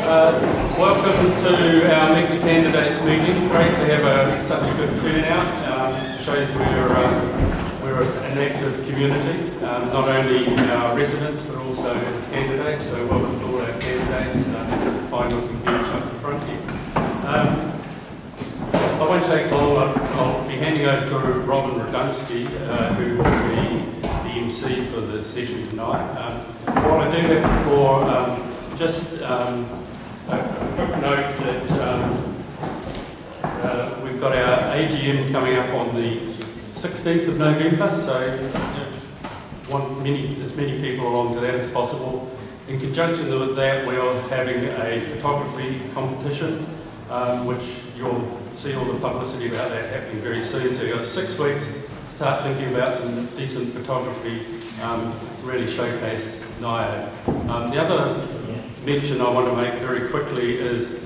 Welcome to our Meet the Candidates meeting. Great to have such a good turnout. Shows we're an active community, not only our residents but also candidates. So welcome to all our candidates. Fine looking bench up the front here. I won't take long. I'll be handing over to Robin Radomski, who will be the MC for the session tonight. What I do have before, just a quick note that we've got our AGM coming up on the 16th of November, so want as many people along to that as possible. In conjunction with that, we are having a photography competition, which you'll see all the publicity about that happening very soon. So you've got 6 weeks to start thinking about some decent photography, really showcase Ngaio. The other mention I want to make very quickly is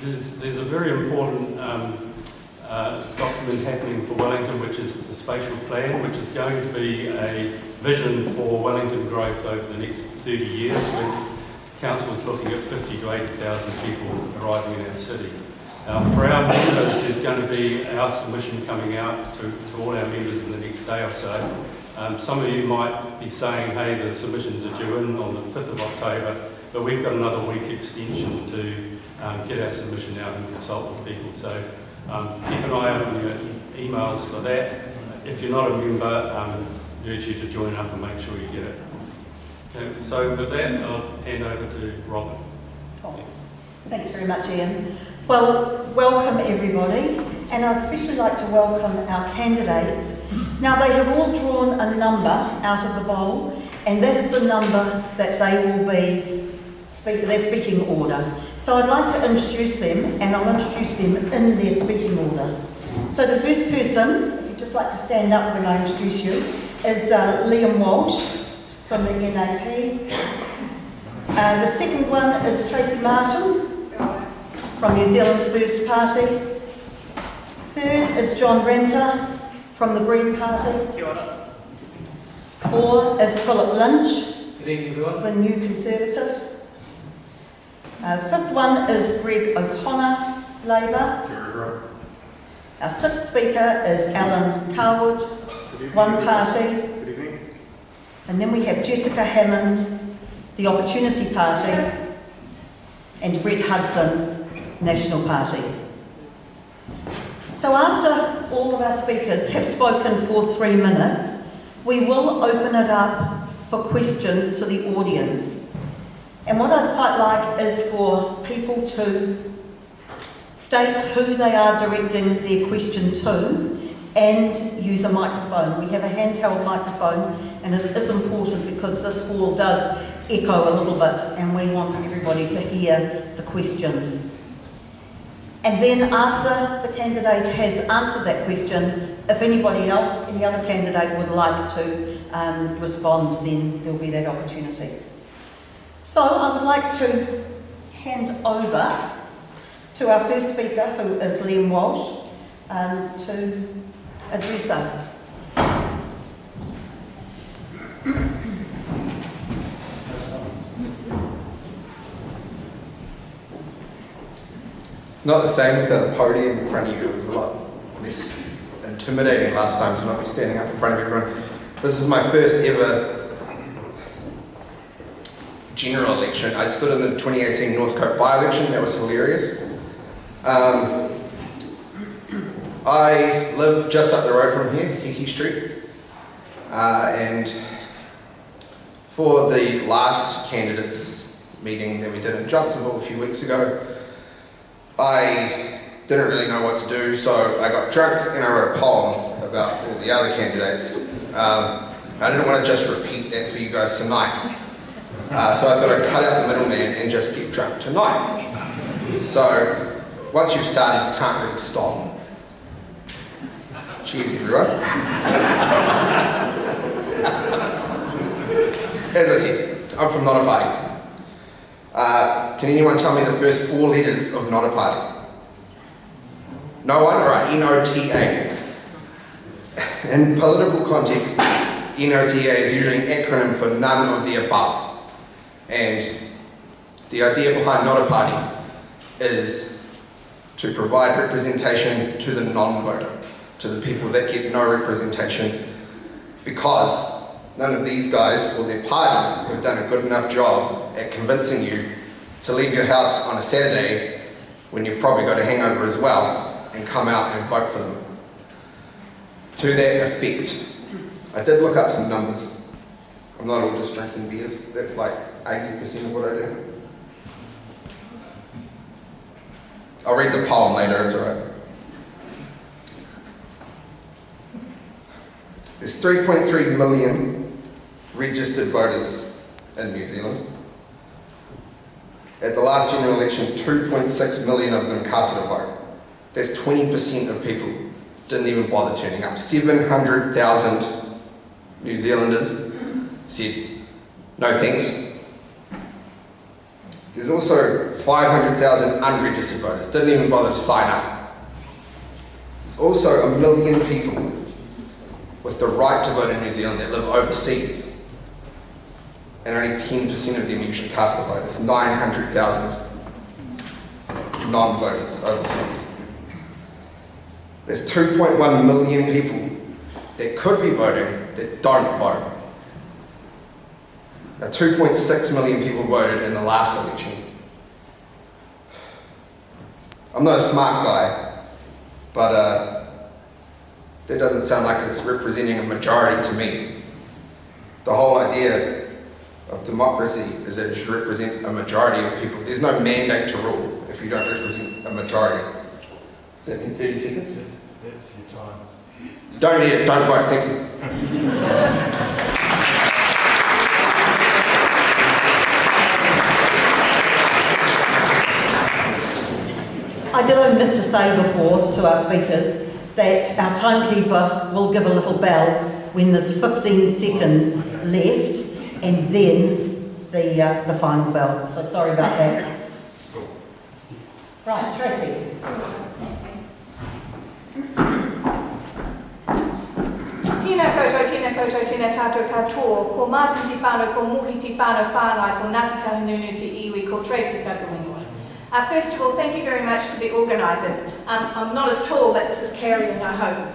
there's a very important document happening for Wellington, which is the spatial plan, which is going to be a vision for Wellington growth over the next 30 years, when Council is looking at 50 to 80,000 people arriving in our city. For our members, there's going to be our submission coming out to all our members in the next day or so. Some of you might be saying, hey, the submissions are due in on the 5th of October, but we've got another week extension to get our submission out and consult with people. So keep an eye out on your emails for that. If you're not a member, I urge you to join up and make sure you get it. Okay, so with that, I'll hand over to Robin. Oh, thanks very much, Ian. Well, welcome everybody, and I'd especially like to welcome our candidates. Now, they have all drawn a number out of the bowl, and that is the number that they will be their speaking order. So I'd like to introduce them, and I'll introduce them in their speaking order. So the first person, if you'd just like to stand up when I introduce you, is Liam Walsh from the NAP. The second one is Tracy Martin from New Zealand First Party. Third is John Renter from the Green Party. Kia ora. 4 is Philip Lynch, Good evening, everyone. the New Conservative. The 5th one is Greg O'Connor, Labour. Our 6th speaker is Alan Carwood, One Party. Good evening. And then we have Jessica Hammond, the Opportunity Party, and Brett Hudson, National Party. So after all of our speakers have spoken for 3 minutes, we will open it up for questions to the audience. And what I'd quite like is for people to state who they are directing their question to and use a microphone. We have a handheld microphone, and it is important because this hall does echo a little bit, and we want everybody to hear the questions. And then after the candidate has answered that question, if anybody else, any other candidate would like to respond, then there'll be that opportunity. So I would like to hand over to our first speaker, who is Liam Walsh, to address us. It's not the same without a podium in front of you. It was a lot less intimidating last time to not be standing up in front of everyone. This is my first ever general election. I stood in the 2018 Northcote by-election. That was hilarious. I live just up the road from here, Hiki Street, and for the last candidates meeting that we did in Johnsonville a few weeks ago, I didn't really know what to do, so I got drunk and I wrote a poem about all the other candidates. I didn't want to just repeat that for you guys tonight, so I thought I'd cut out the middleman and just get drunk tonight. So once you've started, you can't really stop. Cheers, everyone. As I said, I'm from Not a Party. Can anyone tell me the first 4 letters of Not a Party? No one? Alright, N-O-T-A. In political context, NOTA is usually an acronym for none of the above. And The idea behind not a party is to provide representation to the non-voter, to the people that get no representation, because none of these guys or their parties have done a good enough job at convincing you to leave your house on a Saturday when you've probably got a hangover as well and come out and vote for them. To that effect, I did look up some numbers. I'm not all just drinking beers. That's like 80% of what I do. I'll read the poem later, it's alright. There's 3.3 million registered voters in New Zealand. At the last general election, 2.6 million of them casted a vote. That's 20% of people didn't even bother turning up. 700,000 New Zealanders said, no thanks. There's also 500,000 unregistered voters, didn't even bother to sign up. There's also 1 million people with the right to vote in New Zealand that live overseas. And only 10% of them usually cast a vote. It's 900,000 non-voters overseas. There's 2.1 million people that could be voting that don't vote. Now, 2.6 million people voted in the last election. I'm not a smart guy, but that doesn't sound like it's representing a majority to me. The whole idea of democracy is that it should represent a majority of people. There's no mandate to rule if you don't represent a majority. Does that mean 30 seconds? That's your time. Don't need it, don't vote, thank you. I did omit to say before to our speakers that our timekeeper will give a little bell when there's 15 seconds left, and then the final bell. So sorry about that. Right, Tracy. Tēnā koutou, tēnā tātou katoa, ko Martin te whānau, ko Mohi te whānau whāngai, ko Ngāti Kahungunu te iwi, ko Tracy tātou ingoa. First of all, thank you very much to the organisers. I'm not as tall, but this is carrying, I hope.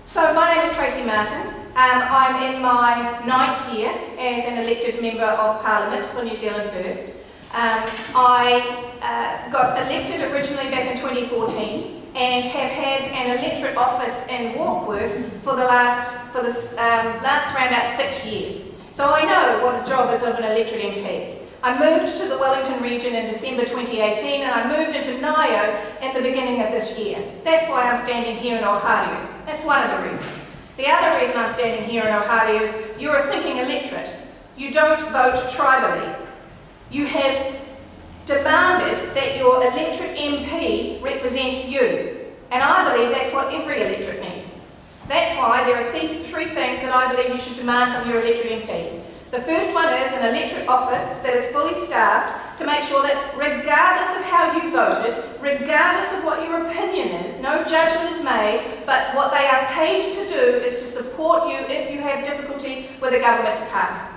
So my name is Tracy Martin. I'm in my 9th year as an elected Member of Parliament for New Zealand First. I got elected originally back in 2014 and have had an electorate office in Warkworth for the last around about 6 years. So I know what the job is of an electorate MP. I moved to the Wellington region in December 2018 and I moved into Ngaio in the beginning of this year. That's why I'm standing here in Ōhāriu. That's one of the reasons. The other reason I'm standing here in Ōhāriu is you're a thinking electorate. You don't vote tribally. You have demanded that your electorate MP represent you. And I believe that's what every electorate needs. That's why there are three things that I believe you should demand from your electorate MP. The first one is an electorate office that is fully staffed to make sure that regardless of how you voted, regardless of what your opinion is, no judgment is made, but what they are paid to do is to support you if you have difficulty with a government department.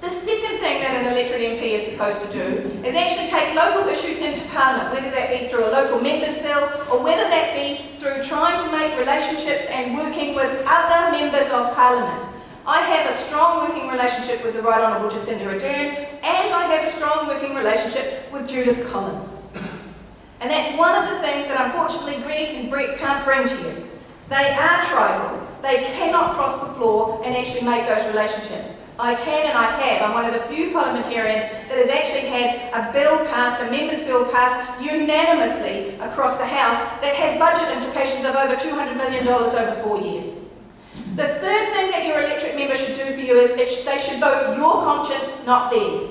The second thing that an electorate MP is supposed to do is actually take local issues into Parliament, whether that be through a local members' bill or whether that be through trying to make relationships and working with other members of Parliament. I have a strong working relationship with the Right Honourable Jacinda Ardern, and I have a strong working relationship with Judith Collins. And that's one of the things that unfortunately Greg and Brett can't bring to you. They are tribal. They cannot cross the floor and actually make those relationships. I can and I have. I'm one of the few parliamentarians that has actually had a bill passed, a member's bill passed unanimously across the House that had budget implications of over $200 million over 4 years. The third thing that your electorate member should do for you is they should vote your conscience, not theirs.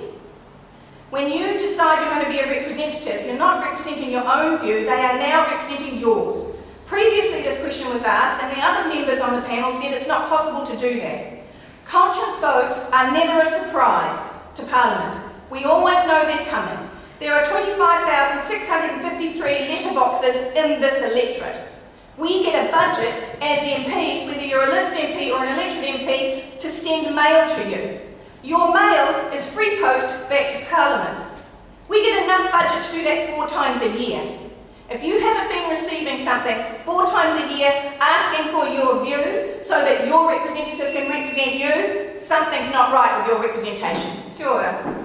When you decide you're going to be a representative, you're not representing your own view, they are now representing yours. Previously this question was asked and the other members on the panel said it's not possible to do that. Conscience votes are never a surprise to Parliament. We always know they're coming. There are 25,653 letterboxes in this electorate. We get a budget as MPs, whether you're a list MP or an elected MP, to send mail to you. Your mail is free post back to Parliament. do that 4 times a year. If you haven't been receiving something 4 times a year, asking for your view so that your representative can represent you, something's not right with your representation. Kia ora.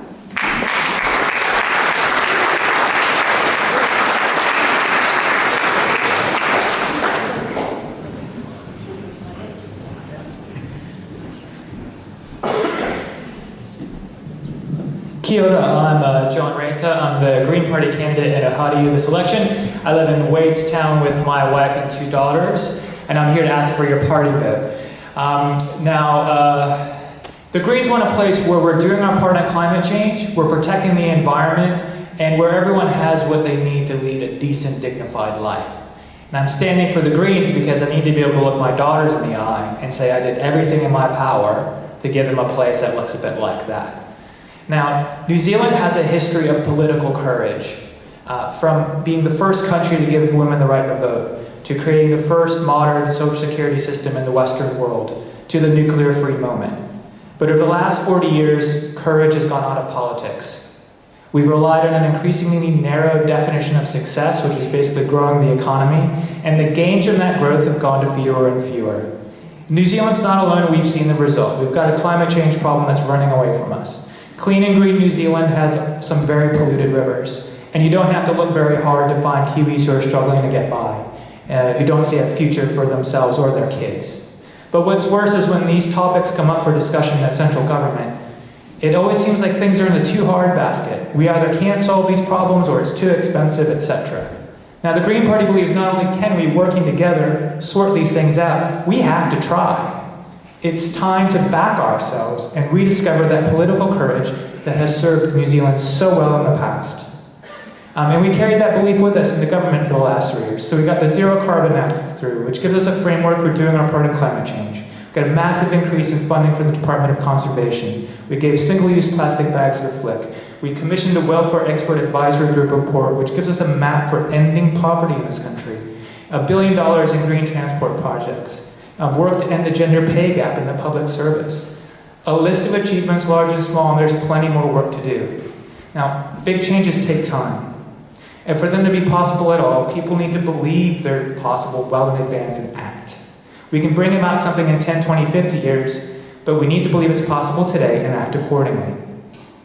Kia ora, I'm John Ranta. I'm the Green Party candidate at Ōhāriu this election. I live in Wadestown with my wife and 2 daughters, and I'm here to ask for your party vote. The Greens want a place where we're doing our part on climate change, we're protecting the environment, and where everyone has what they need to lead a decent, dignified life. And I'm standing for the Greens because I need to be able to look my daughters in the eye and say I did everything in my power to give them a place that looks a bit like that. Now, New Zealand has a history of political courage, from being the first country to give women the right to vote, to creating the first modern social security system in the Western world, to the nuclear-free moment. But over the last 40 years, courage has gone out of politics. We've relied on an increasingly narrow definition of success, which is basically growing the economy, and the gains from that growth have gone to fewer and fewer. New Zealand's not alone, and we've seen the result. We've got a climate change problem that's running away from us. Clean and green New Zealand has some very polluted rivers, and you don't have to look very hard to find Kiwis who are struggling to get by, who don't see a future for themselves or their kids. But what's worse is when these topics come up for discussion at central government, it always seems like things are in the too hard basket. We either can't solve these problems or it's too expensive, etc. Now, the Green Party believes not only can we, working together, sort these things out, we have to try. It's time to back ourselves and rediscover that political courage that has served New Zealand so well in the past. And we carried that belief with us in the government for the last 3 years. So we got the Zero Carbon Act through, which gives us a framework for doing our part in climate change. We got a massive increase in funding for the Department of Conservation. We gave single-use plastic bags the flick. We commissioned a welfare expert advisory group report, which gives us a map for ending poverty in this country. $1 billion in green transport projects. Work to end the gender pay gap in the public service. A list of achievements large and small, and there's plenty more work to do. Now, big changes take time. And for them to be possible at all, people need to believe they're possible well in advance and act. We can bring about something in 10, 20, 50 years, but we need to believe it's possible today and act accordingly.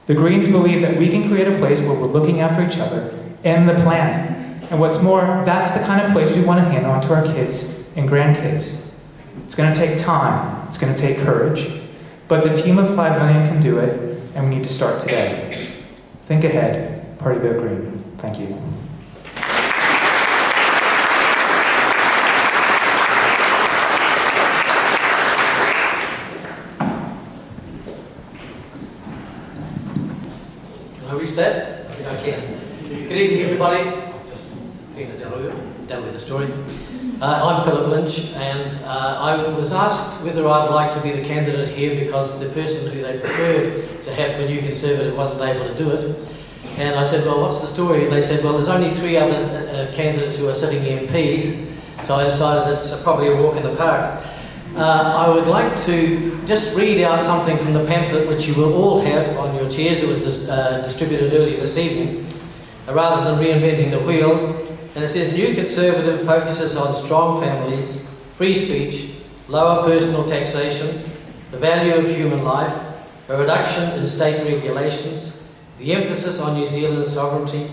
The Greens believe that we can create a place where we're looking after each other and the planet. And what's more, that's the kind of place we want to hand on to our kids and grandkids. It's going to take time, it's going to take courage, but the team of 5 million can do it, and we need to start today. Think ahead, Party Vote Green. Thank you. Can I reach that? I think I can. Good evening, everybody. Just going to deal with the story. I'm Philip Lynch, and I was asked whether I'd like to be the candidate here because the person who they preferred to have for New Conservative wasn't able to do it. And I said, well, what's the story? And they said, well, there's only 3 other candidates who are sitting MPs, so I decided it's probably a walk in the park. I would like to just read out something from the pamphlet which you will all have on your chairs. It was distributed earlier this evening, rather than reinventing the wheel. And it says, New Conservative focuses on strong families, free speech, lower personal taxation, the value of human life, a reduction in state regulations, the emphasis on New Zealand's sovereignty,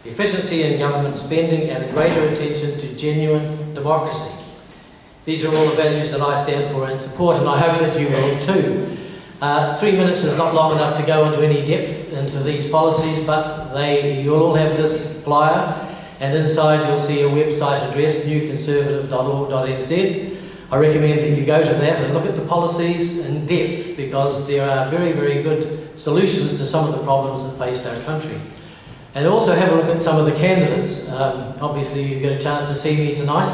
efficiency in government spending, and a greater attention to genuine democracy. These are all the values that I stand for and support, and I hope that you will too. 3 minutes is not long enough to go into any depth into these policies, but you'll all have this flyer. And inside you'll see a website address, newconservative.org.nz. I recommend that you go to that and look at the policies in depth because there are very, very good solutions to some of the problems that face our country. And also have a look at some of the candidates. Obviously you get a chance to see me tonight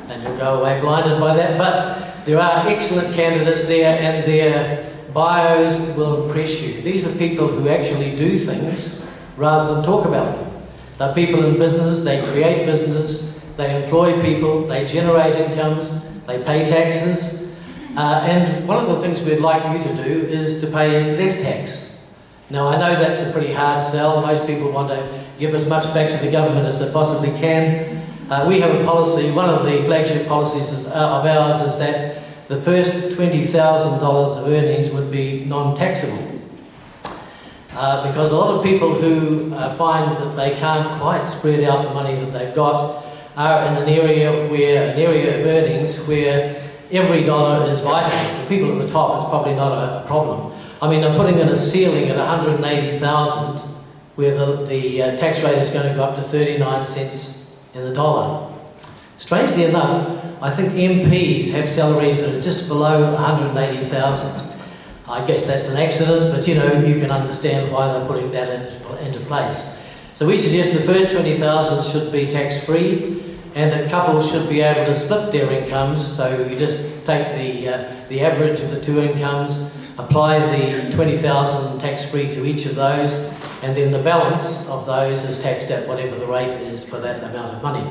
and you'll go away blinded by that, but there are excellent candidates there and their bios will impress you. These are people who actually do things rather than talk about them. They're people in business, they create business, they employ people, they generate incomes, they pay taxes. And one of the things we'd like you to do is to pay less tax. Now, I know that's a pretty hard sell. Most people want to give as much back to the government as they possibly can. We have a policy, one of the flagship policies of ours is that the first $20,000 of earnings would be non-taxable. Because a lot of people who find that they can't quite spread out the money that they've got are in an area of earnings where every dollar is vital. The people at the top, it's probably not a problem. I mean, they're putting in a ceiling at $180,000 where the tax rate is going to go up to 39 cents in the dollar. Strangely enough, I think MPs have salaries that are just below 180,000. I guess that's an accident, but you can understand why they're putting that into place. So we suggest the first 20,000 should be tax-free, and that couples should be able to split their incomes. So you just take the average of the two incomes, apply the 20,000 tax-free to each of those, and then the balance of those is taxed at whatever the rate is for that amount of money.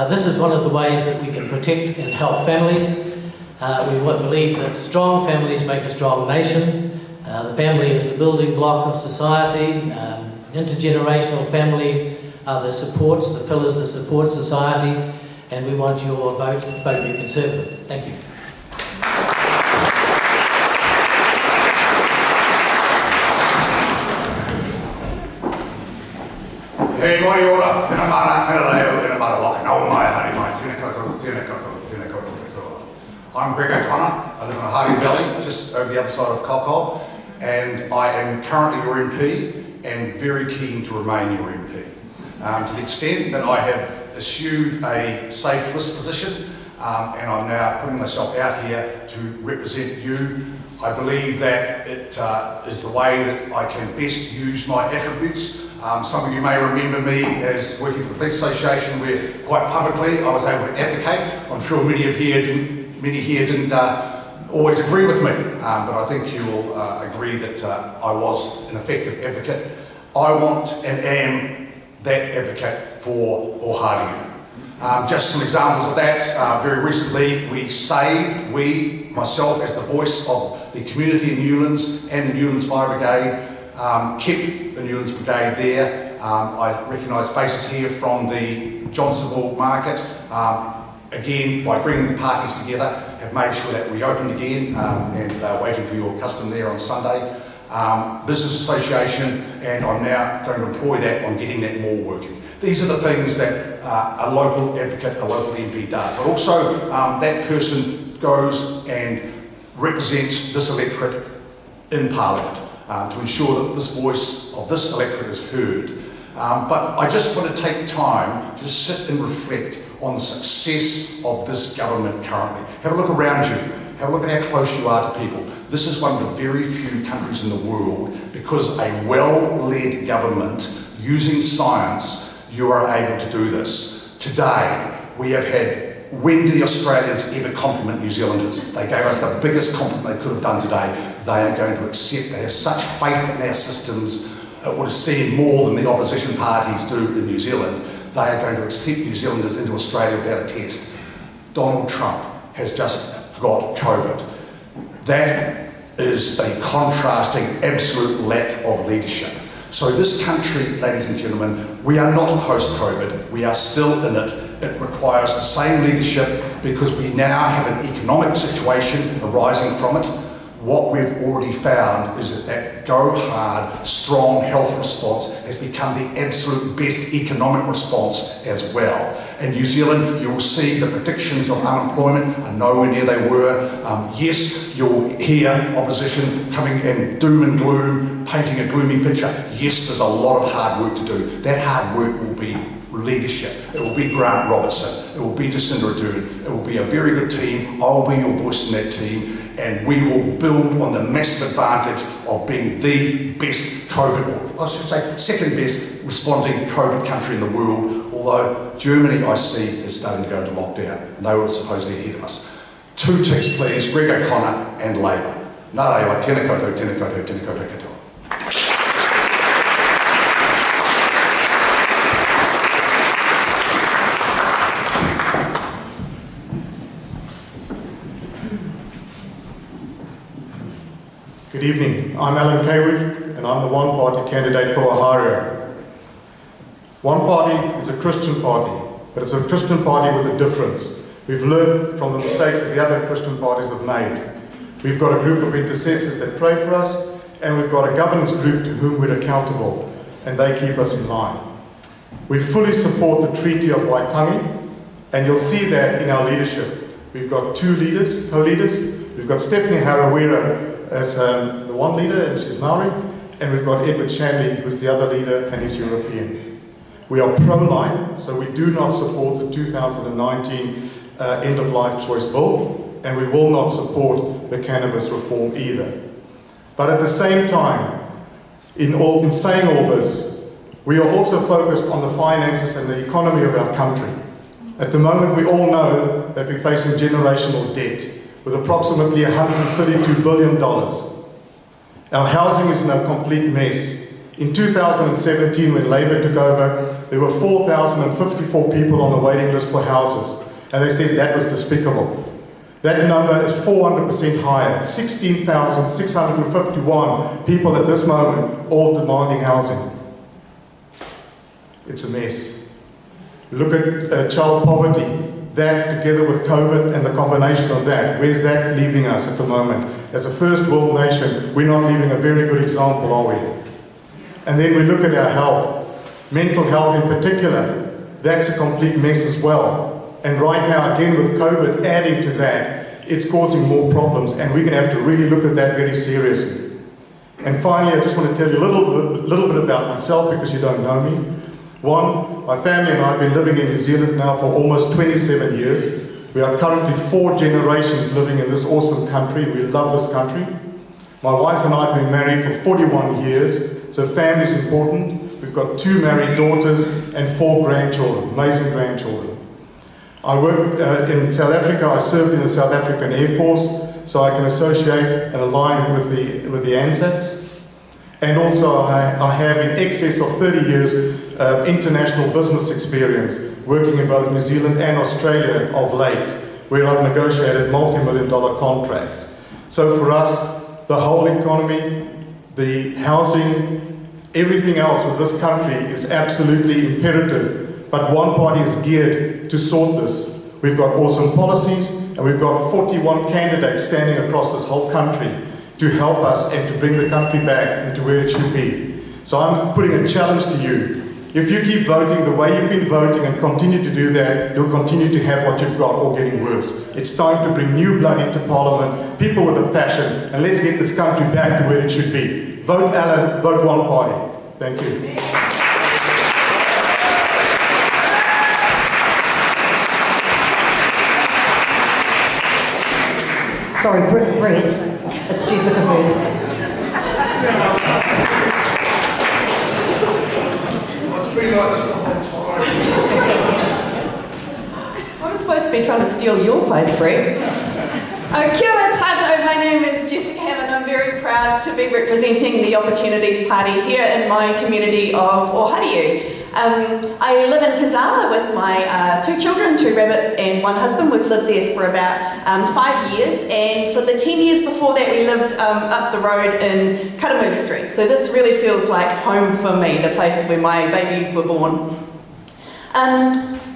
This is one of the ways that we can protect and help families. We believe that strong families make a strong nation. The family is the building block of society. Intergenerational family are the supports, the pillars that support society, and we want your vote be Conservative. Thank you. Hei moi ora, tēnā mana, tēnā reo, tēnā mana waka, nau mai, hari mai, tēnā koutou, tēnā koutou, tēnā koutou katoa. I'm Greg O'Connor, I live in Ōhāriu Valley, just over the other side of Cockle, and I am currently your MP and very keen to remain your MP. To the extent that I have assumed a safe list position, and I'm now putting myself out here to represent you, I believe that it is the way that I can best use my attributes. Some of you may remember me as working for the Police Association where quite publicly I was able to advocate. I'm sure many here didn't always agree with me, but I think you will agree that I was an effective advocate. I want and am that advocate for Ōhāriu. Just some examples of that. Very recently myself as the voice of the community in Newlands and the Newlands Fire Brigade, kept the Newlands Brigade there. I recognise faces here from the Johnsonville market. Again, by bringing the parties together, have made sure that reopened again and waiting for your custom there on Sunday. Business Association, and I'm now going to employ that on getting that more working. These are the things that a local advocate, a local MP does. But also, that person goes and represents this electorate in Parliament to ensure that this voice of this electorate is heard. But I just want to take time to sit and reflect on the success of this government currently. Have a look around you. Have a look at how close you are to people. This is one of the very few countries in the world, because a well-led government using science, you are able to do this. Today, we have had, when did the Australians ever compliment New Zealanders? They gave us the biggest compliment they could have done today. They are going to accept, they have such faith in our systems, it would have seen more than the opposition parties do in New Zealand. They are going to accept New Zealanders into Australia without a test. Donald Trump has just got COVID. That is the contrasting absolute lack of leadership. So this country, ladies and gentlemen, we are not post-COVID, we are still in it. It requires the same leadership because we now have an economic situation arising from it. What we've already found is that go hard, strong health response has become the absolute best economic response as well. In New Zealand, you'll see the predictions of unemployment are nowhere near they were. Yes, you'll hear opposition coming in doom and gloom, painting a gloomy picture. Yes, there's a lot of hard work to do. That hard work will be leadership. It will be Grant Robertson. It will be Jacinda Ardern. It will be a very good team. I'll be your voice in that team. And we will build on the massive advantage of being the best COVID, or I should say second best responding COVID country in the world, although Germany, I see, is starting to go into lockdown, and they were supposedly ahead of us. 2 ticks, please, Greg O'Connor and Labour. Nā rewa, tēnā koutou, tēnā koutou, tēnā koutou katoa. Good evening, I'm Alan Kaywood and I'm the One Party candidate for Ōhāriu. One Party is a Christian party, but it's a Christian party with a difference. We've learned from the mistakes that the other Christian parties have made. We've got a group of intercessors that pray for us, and we've got a governance group to whom we're accountable, and they keep us in line. We fully support the Treaty of Waitangi, and you'll see that in our leadership. We've got two leaders, co-leaders. We've got Stephanie Harawira as the one leader, and she's Maori, and we've got Edward Shanley, who's the other leader, and he's European. We are pro-life, so we do not support the 2019 end-of-life choice bill, and we will not support the cannabis reform either. But at the same time, in saying all this, we are also focused on the finances and the economy of our country. At the moment, we all know that we're facing generational debt, with approximately $132 billion. Our housing is in a complete mess. In 2017, when Labour took over, there were 4,054 people on the waiting list for houses, and they said that was despicable. That number is 400% higher, 16,651 people at this moment, all demanding housing. It's a mess. Look at child poverty. That, together with COVID and the combination of that, where's that leaving us at the moment? As a first world nation, we're not leaving a very good example, are we? And then we look at our health, mental health in particular. That's a complete mess as well. And right now, again, with COVID adding to that, it's causing more problems, and we're going to have to really look at that very seriously. And finally, I just want to tell you a little bit about myself, because you don't know me. One, my family and I have been living in New Zealand now for almost 27 years. We are currently 4 generations living in this awesome country. We love this country. My wife and I have been married for 41 years, so family is important. We've got 2 married daughters and 4 grandchildren, amazing grandchildren. I worked in South Africa. I served in the South African Air Force, so I can associate and align with the ANZACs. And also I have in excess of 30 years international business experience, working in both New Zealand and Australia of late, where I've negotiated multi-million-dollar contracts. So for us, the whole economy, the housing, everything else with this country is absolutely imperative. But One Party is geared to sort this. We've got awesome policies, and we've got 41 candidates standing across this whole country to help us and to bring the country back into where it should be. So I'm putting a challenge to you. If you keep voting the way you've been voting and continue to do that, you'll continue to have what you've got, or getting worse. It's time to bring new blood into Parliament, people with a passion, and let's get this country back to where it should be. Vote Alan, vote One Party. Thank you. Sorry, Brett. It's Jessica first. I'm supposed to be trying to steal your place, Brett. Kia ora tātou, my name is Jessica Hammond. I'm very proud to be representing the Opportunities Party here in my community of Ōhāriu. I live in Kandala with my 2 children, 2 rabbits and 1 husband. We've lived there for about 5 years, and for the 10 years before that we lived up the road in Karamu Street. So this really feels like home for me, the place where my babies were born.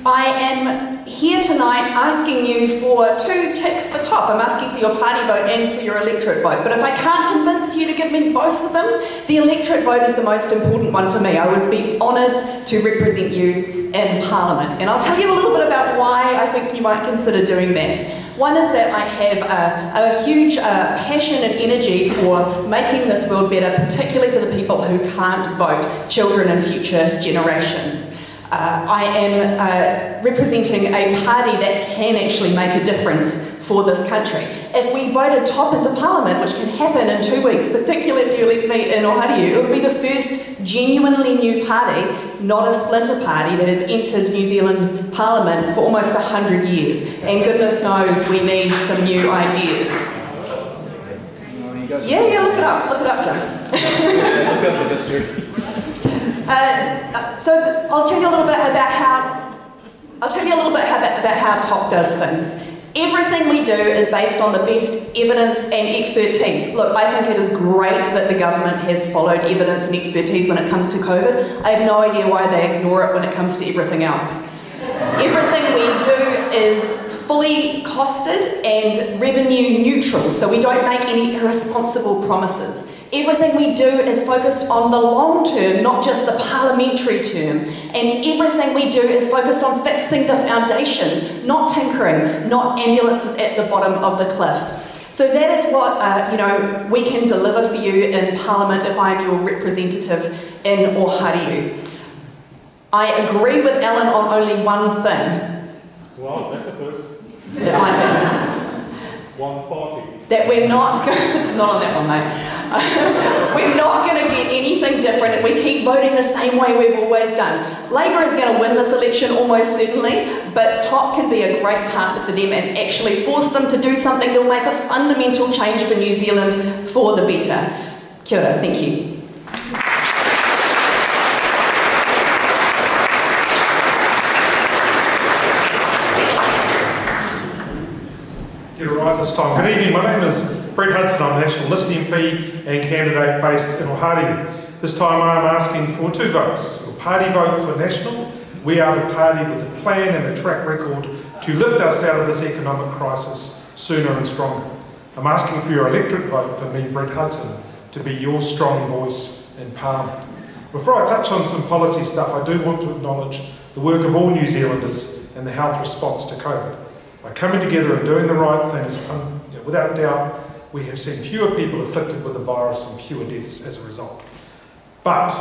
I am here tonight asking you for 2 ticks for top. I'm asking for your party vote and for your electorate vote. But if I can't convince you to give me both of them, the electorate vote is the most important one for me. I would be honoured to represent you in Parliament. And I'll tell you a little bit about why I think you might consider doing that. One is that I have a huge passion and energy for making this world better, particularly for the people who can't vote, children and future generations. I am representing a party that can actually make a difference for this country. If we voted top into Parliament, which can happen in 2 weeks, particularly if you elect me in Ōhāriu, it would be the first genuinely new party, not a splinter party, that has entered New Zealand Parliament for almost 100 years. And goodness knows we need some new ideas. Yeah, look it up, John. So I'll tell you a little bit about how top does things. Everything we do is based on the best evidence and expertise. Look, I think it is great that the government has followed evidence and expertise when it comes to COVID. I have no idea why they ignore it when it comes to everything else. Everything we do is fully costed and revenue neutral, so we don't make any irresponsible promises. Everything we do is focused on the long term, not just the parliamentary term. And everything we do is focused on fixing the foundations, not tinkering, not ambulances at the bottom of the cliff. So that is what we can deliver for you in Parliament if I'm your representative in Ōhāriu. I agree with Alan on only one thing. Wow, that's a first. That I think. One party. That we're not on that one, mate. We're not going to get anything different if we keep voting the same way we've always done. Labour is going to win this election almost certainly, but TOP can be a great partner for them and actually force them to do something that will make a fundamental change for New Zealand for the better. Kia ora, thank you. Get it right this time. Good evening, my name is Brett Hudson. I'm a National List MP and candidate based in Ōhāriu. This time I am asking for 2 votes. A party vote for National. We are the party with a plan and a track record to lift us out of this economic crisis sooner and stronger. I'm asking for your electorate vote for me, Brett Hudson, to be your strong voice in Parliament. Before I touch on some policy stuff, I do want to acknowledge the work of all New Zealanders in the health response to COVID. By coming together and doing the right things, without doubt, we have seen fewer people afflicted with the virus and fewer deaths as a result. But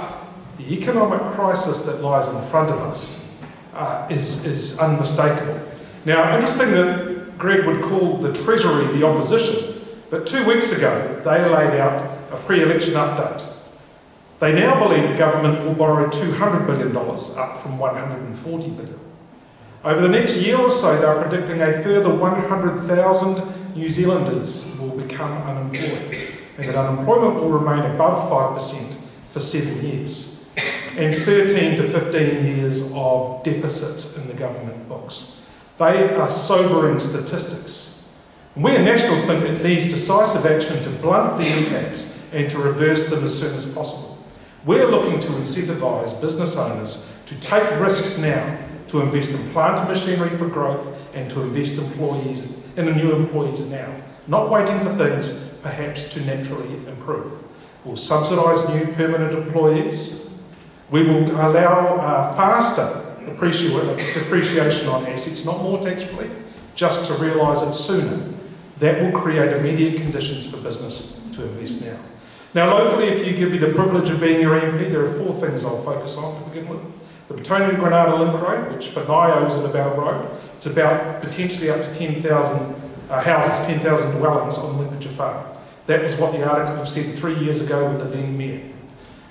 the economic crisis that lies in front of us is unmistakable. Now, interesting that Greg would call the Treasury the opposition, but 2 weeks ago they laid out a pre-election update. They now believe the government will borrow $200 billion, up from $140 billion. Over the next year or so, they are predicting a further 100,000 New Zealanders will become unemployed, and that unemployment will remain above 5% for 7 years, and 13 to 15 years of deficits in the government books. They are sobering statistics. We in National think it needs decisive action to blunt the impacts and to reverse them as soon as possible. We're looking to incentivise business owners to take risks now, to invest in plant and machinery for growth and to invest in new employees now, not waiting for things perhaps to naturally improve. We'll subsidise new permanent employees. We will allow faster depreciation on assets, not more tax relief, just to realise it sooner. That will create immediate conditions for business to invest now. Now locally, if you give me the privilege of being your MP, there are 4 things I'll focus on to begin with. The Petone Granada Link Road, which for Ngaio is an about road. It's about potentially up to 10,000 houses, 10,000 dwellings on Lincolnshire Farm. That was what the article said 3 years ago with the then Mayor.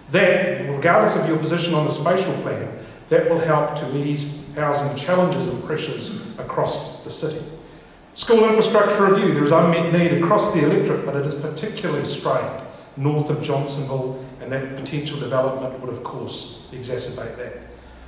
That, regardless of your position on the spatial plan, that will help to ease housing challenges and pressures across the city. School infrastructure review. There is unmet need across the electorate, but it is particularly strained north of Johnsonville, and that potential development would, of course, exacerbate that.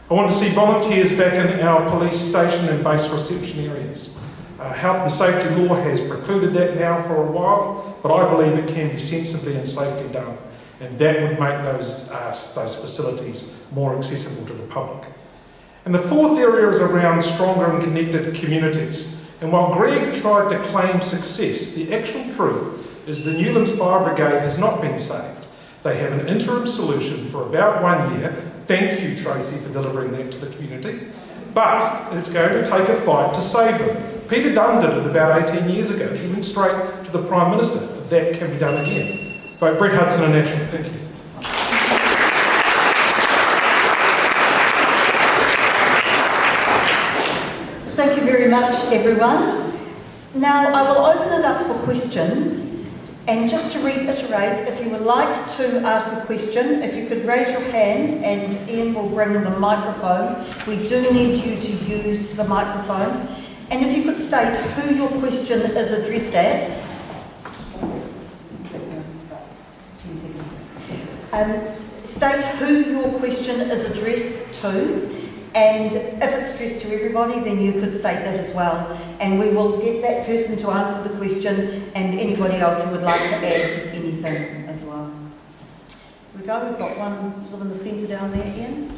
I want to see volunteers back in our police station and base reception areas. Health and safety law has precluded that now for a while, but I believe it can be sensibly and safely done, and that would make those facilities more accessible to the public. And the 4th area is around stronger and connected communities. And while Greg tried to claim success, the actual truth is the Newlands Fire Brigade has not been saved. They have an interim solution for about 1 year. Thank you, Tracy, for delivering that to the community. But it's going to take a fight to save them. Peter Dunn did it about 18 years ago. He went straight to the Prime Minister. That can be done again. Vote Brett Hudson and National. Thank you. Thank you very much, everyone. Now I will open it up for questions. And just to reiterate, if you would like to ask a question, if you could raise your hand and Ian will bring the microphone. We do need you to use the microphone. And if you could state who your question is addressed at. State who your question is addressed to And if it's addressed to everybody, then you could state that as well. And we will get that person to answer the question and anybody else who would like to add anything as well. Here we go, we've got one sort of in the centre down there, Ian.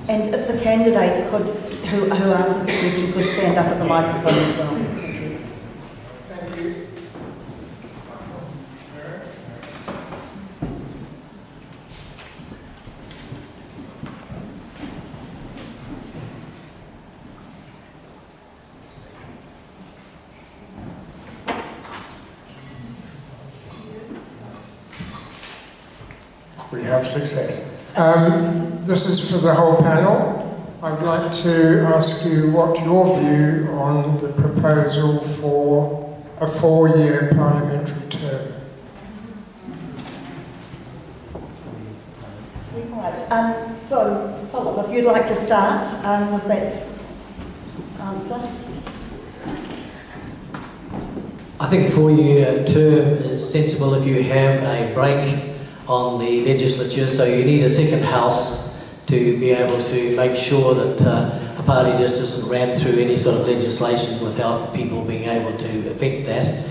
And if the candidate could, who answers the question could stand up at the microphone as well. Thank you. We have success. This is for the whole panel. I'd like to ask you what your view on the proposal for a 4-year parliamentary term. Right, so, Philip, if you'd like to start with that answer. I think a 4-year term is sensible if you have a break on the legislature, so you need a second house to be able to make sure that a party just isn't ran through any sort of legislation without people being able to affect that.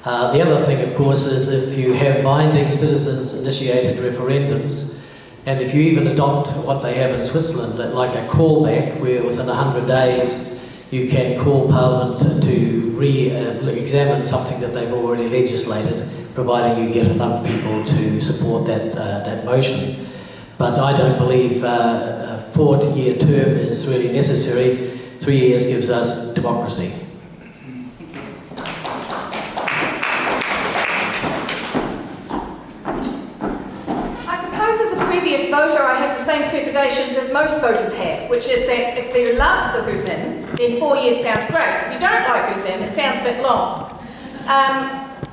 The other thing, of course, is if you have binding citizens-initiated referendums, and if you even adopt what they have in Switzerland, like a callback, where within 100 days you can call Parliament to re-examine something that they've already legislated, providing you get enough people to support that motion. But I don't believe a 4-year term is really necessary. 3 years gives us democracy. I suppose as a previous voter I have the same trepidations that most voters have, which is that if you love the who's in, then 4 years sounds great. If you don't like who's in, it sounds a bit long.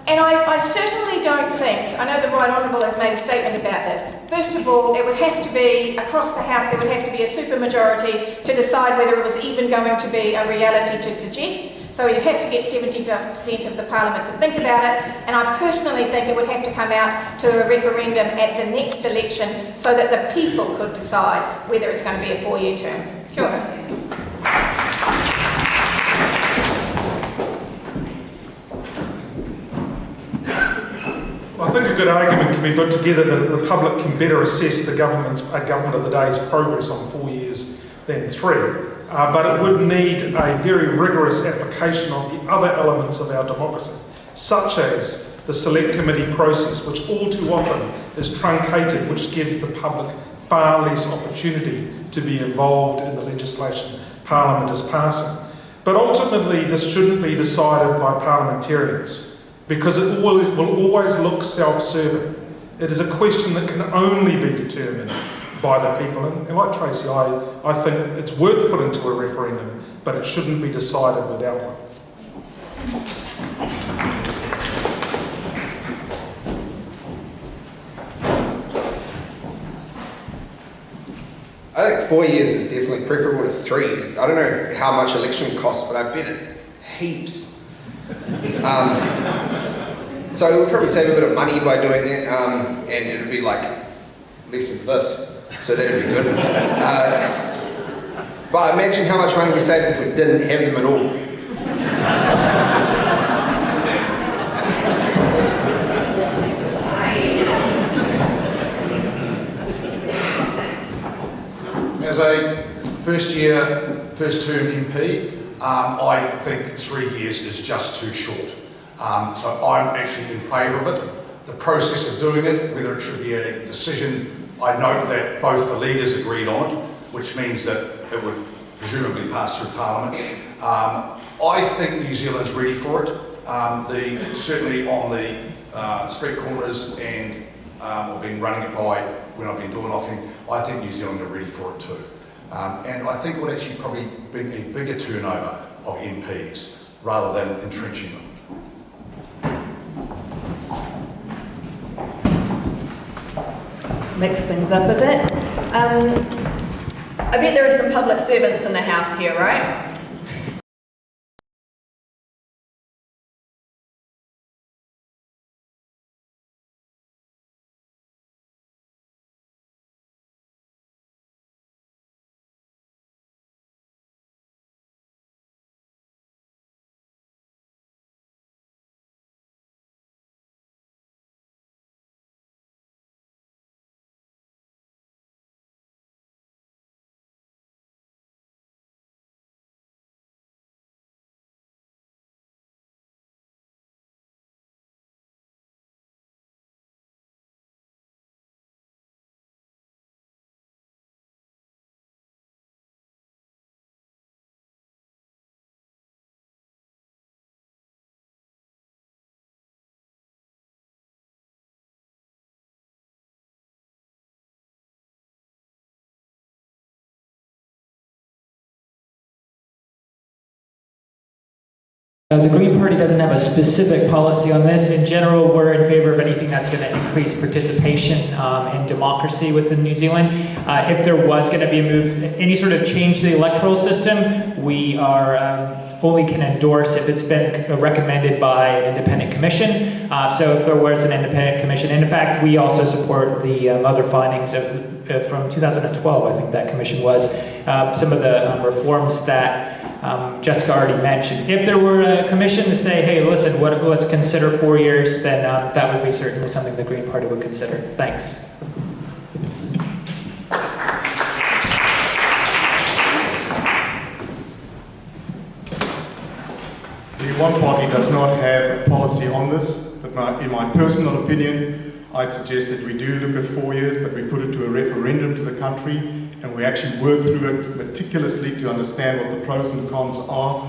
And I certainly don't think, I know the Right Honourable has made a statement about this. First of all, it would have to be, across the House, there would have to be a supermajority to decide whether it was even going to be a reality to suggest. So you'd have to get 70% of the Parliament to think about it. And I personally think it would have to come out to a referendum at the next election so that the people could decide whether it's going to be a 4-year term. Sure. I think a good argument can be put together that the public can better assess a government of the day's progress on 4 years than 3. But it would need a very rigorous application of the other elements of our democracy, such as the select committee process, which all too often is truncated, which gives the public far less opportunity to be involved in the legislation Parliament is passing. But ultimately, this shouldn't be decided by parliamentarians, because it will always look self-serving. It is a question that can only be determined by the people. And like Tracy, I think it's worth putting to a referendum, but it shouldn't be decided without one. I think 4 years is definitely preferable to 3. I don't know how much election costs, but I bet it's heaps. So we'll probably save a bit of money by doing it, and it'll be like less than this, so that'd be good. But imagine how much money we save if we didn't have them at all. As a first term MP, I think 3 years is just too short. So I'm actually in favour of it. The process of doing it, whether it should be a decision, I note that both the leaders agreed on it, which means that it would presumably pass through Parliament. I think New Zealand's ready for it. Certainly on the street corners, and I've been running it by when I've been door knocking, I think New Zealand are ready for it too. And I think it would actually probably bring a bigger turnover of MPs rather than entrenching them. Mix things up a bit. I bet there are some public servants in the house here, right? The Green Party doesn't have a specific policy on this. In general, we're in favor of anything that's going to increase participation and democracy within New Zealand. If there was going to be a move, any sort of change to the electoral system, we are only can endorse if it's been recommended by an independent commission. So if there was an independent commission, and in fact, we also support the other findings from 2012, I think that commission was, some of the reforms that Jessica already mentioned. If there were a commission to say, hey, listen, let's consider 4 years, then that would be certainly something the Green Party would consider. Thanks. The One Party does not have a policy on this, but in my personal opinion, I'd suggest that we do look at 4 years, but we put it to a referendum to the country, and we actually work through it meticulously to understand what the pros and cons are.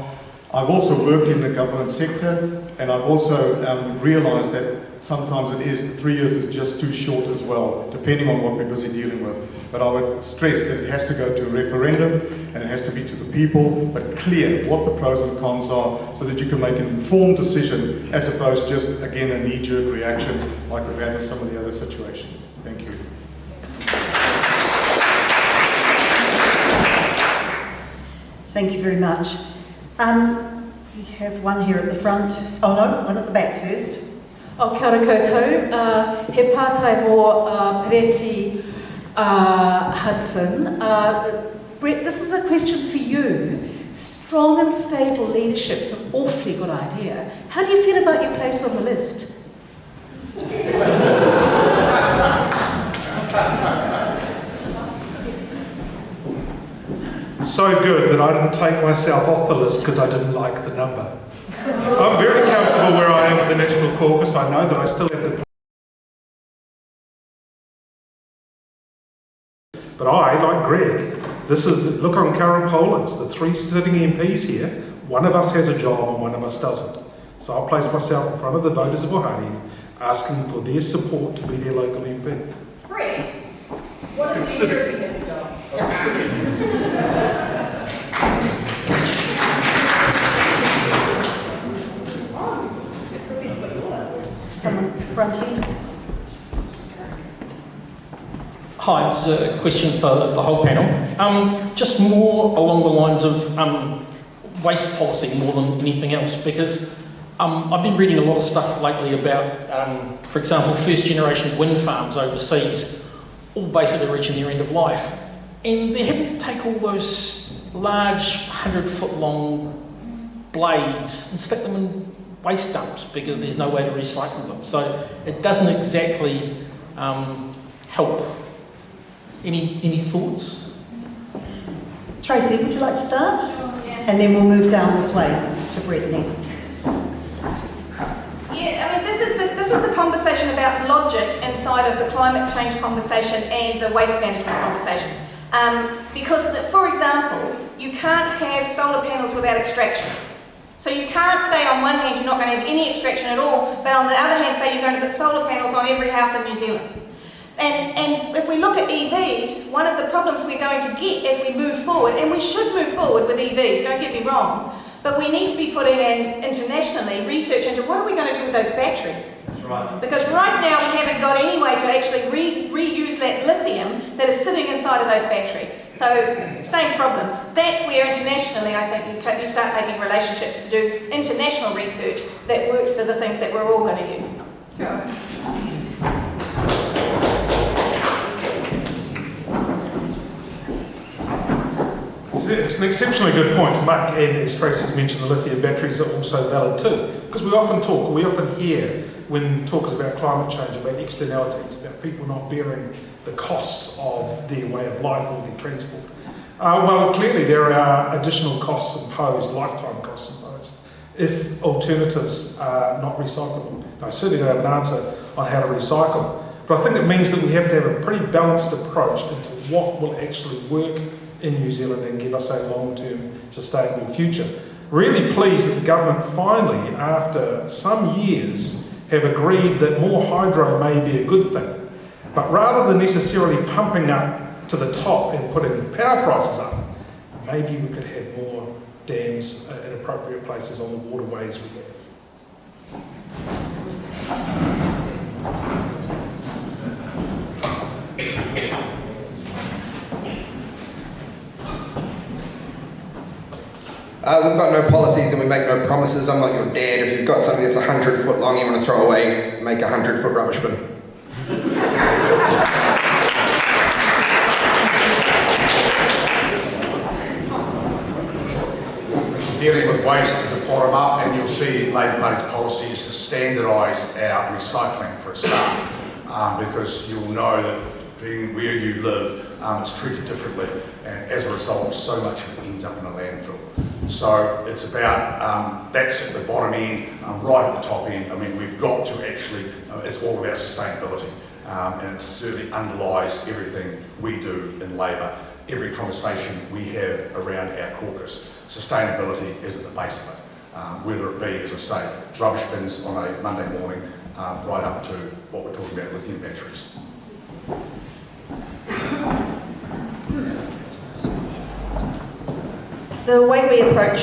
I've also worked in the government sector, and I've also realised that sometimes 3 years is just too short as well, depending on what we're busy dealing with. But I would stress that it has to go to a referendum, and it has to be to the people, but clear what the pros and cons are, so that you can make an informed decision, as opposed to just, again, a knee-jerk reaction like we've had in some of the other situations. Thank you. Thank you very much. We have one here at the front. Oh no, one at the back first. O kia ora koutou, he pātai mō Pereti Hudson. Brett, this is a question for you. Strong and stable leadership is an awfully good idea. How do you feel about your place on the list? So good that I didn't take myself off the list because I didn't like the number. I'm very comfortable where I am with the National Caucus. I know that I still have the... But I, like Greg, look on current pollings, the 3 sitting MPs here, one of us has a job and one of us doesn't. So I'll place myself in front of the voters of Ōhāriu, asking for their support to be their local MP. Greg, what are you doing as a job? Someone front here. Hi, this is a question for the whole panel. Just more along the lines of waste policy more than anything else, because I've been reading a lot of stuff lately about, for example, first generation wind farms overseas, all basically reaching their end of life. And they're having to take all those large 100-foot long blades and stick them in waste dumps because there's no way to recycle them. So it doesn't exactly help. Any thoughts? Tracy, would you like to start? Sure, yeah. And then we'll move down this way to Brett next. Yeah, I mean, this is the conversation about logic inside of the climate change conversation and the waste management conversation. Because, for example, you can't have solar panels without extraction. So you can't say on one hand you're not going to have any extraction at all, but on the other hand say you're going to put solar panels on every house in New Zealand. And if we look at EVs, one of the problems we're going to get as we move forward, and we should move forward with EVs, don't get me wrong, but we need to be putting in internationally research into what are we going to do with those batteries. That's right. Because right now we haven't got any way to actually reuse that lithium that is sitting inside of those batteries. So, same problem. That's where internationally I think you start making relationships to do international research that works for the things that we're all going to use. It's an exceptionally good point to make, and as Tracy's mentioned, the lithium batteries are also valid too. Because we often hear when talks about climate change, about externalities, about people not bearing the costs of their way of life or their transport. Well, clearly there are additional costs imposed, lifetime costs imposed, if alternatives are not recyclable. I certainly don't have an answer on how to recycle, but I think it means that we have to have a pretty balanced approach into what will actually work in New Zealand and give us a long-term sustainable future. Really pleased that the government finally, after some years, have agreed that more hydro may be a good thing. But rather than necessarily pumping up to the top and putting power prices up, maybe we could have more dams in appropriate places on the waterways we have. We've got no policies and we make no promises. I'm not your dad. If you've got something that's 100 foot long you want to throw away, make a 100-foot rubbish bin. Dealing with waste is a bottom up, and you'll see Labor Party's policy is to standardise our recycling for a start, because you'll know that being where you live, it's treated differently, and as a result, so much of it ends up in a landfill. So it's about, that's at the bottom end, right at the top end. I mean, we've got to actually, it's all about sustainability, and it certainly underlies everything we do in Labor, every conversation we have around our caucus. Sustainability is at the base of it, whether it be, as I say, rubbish bins on a Monday morning, right up to what we're talking about, lithium batteries. The way we approach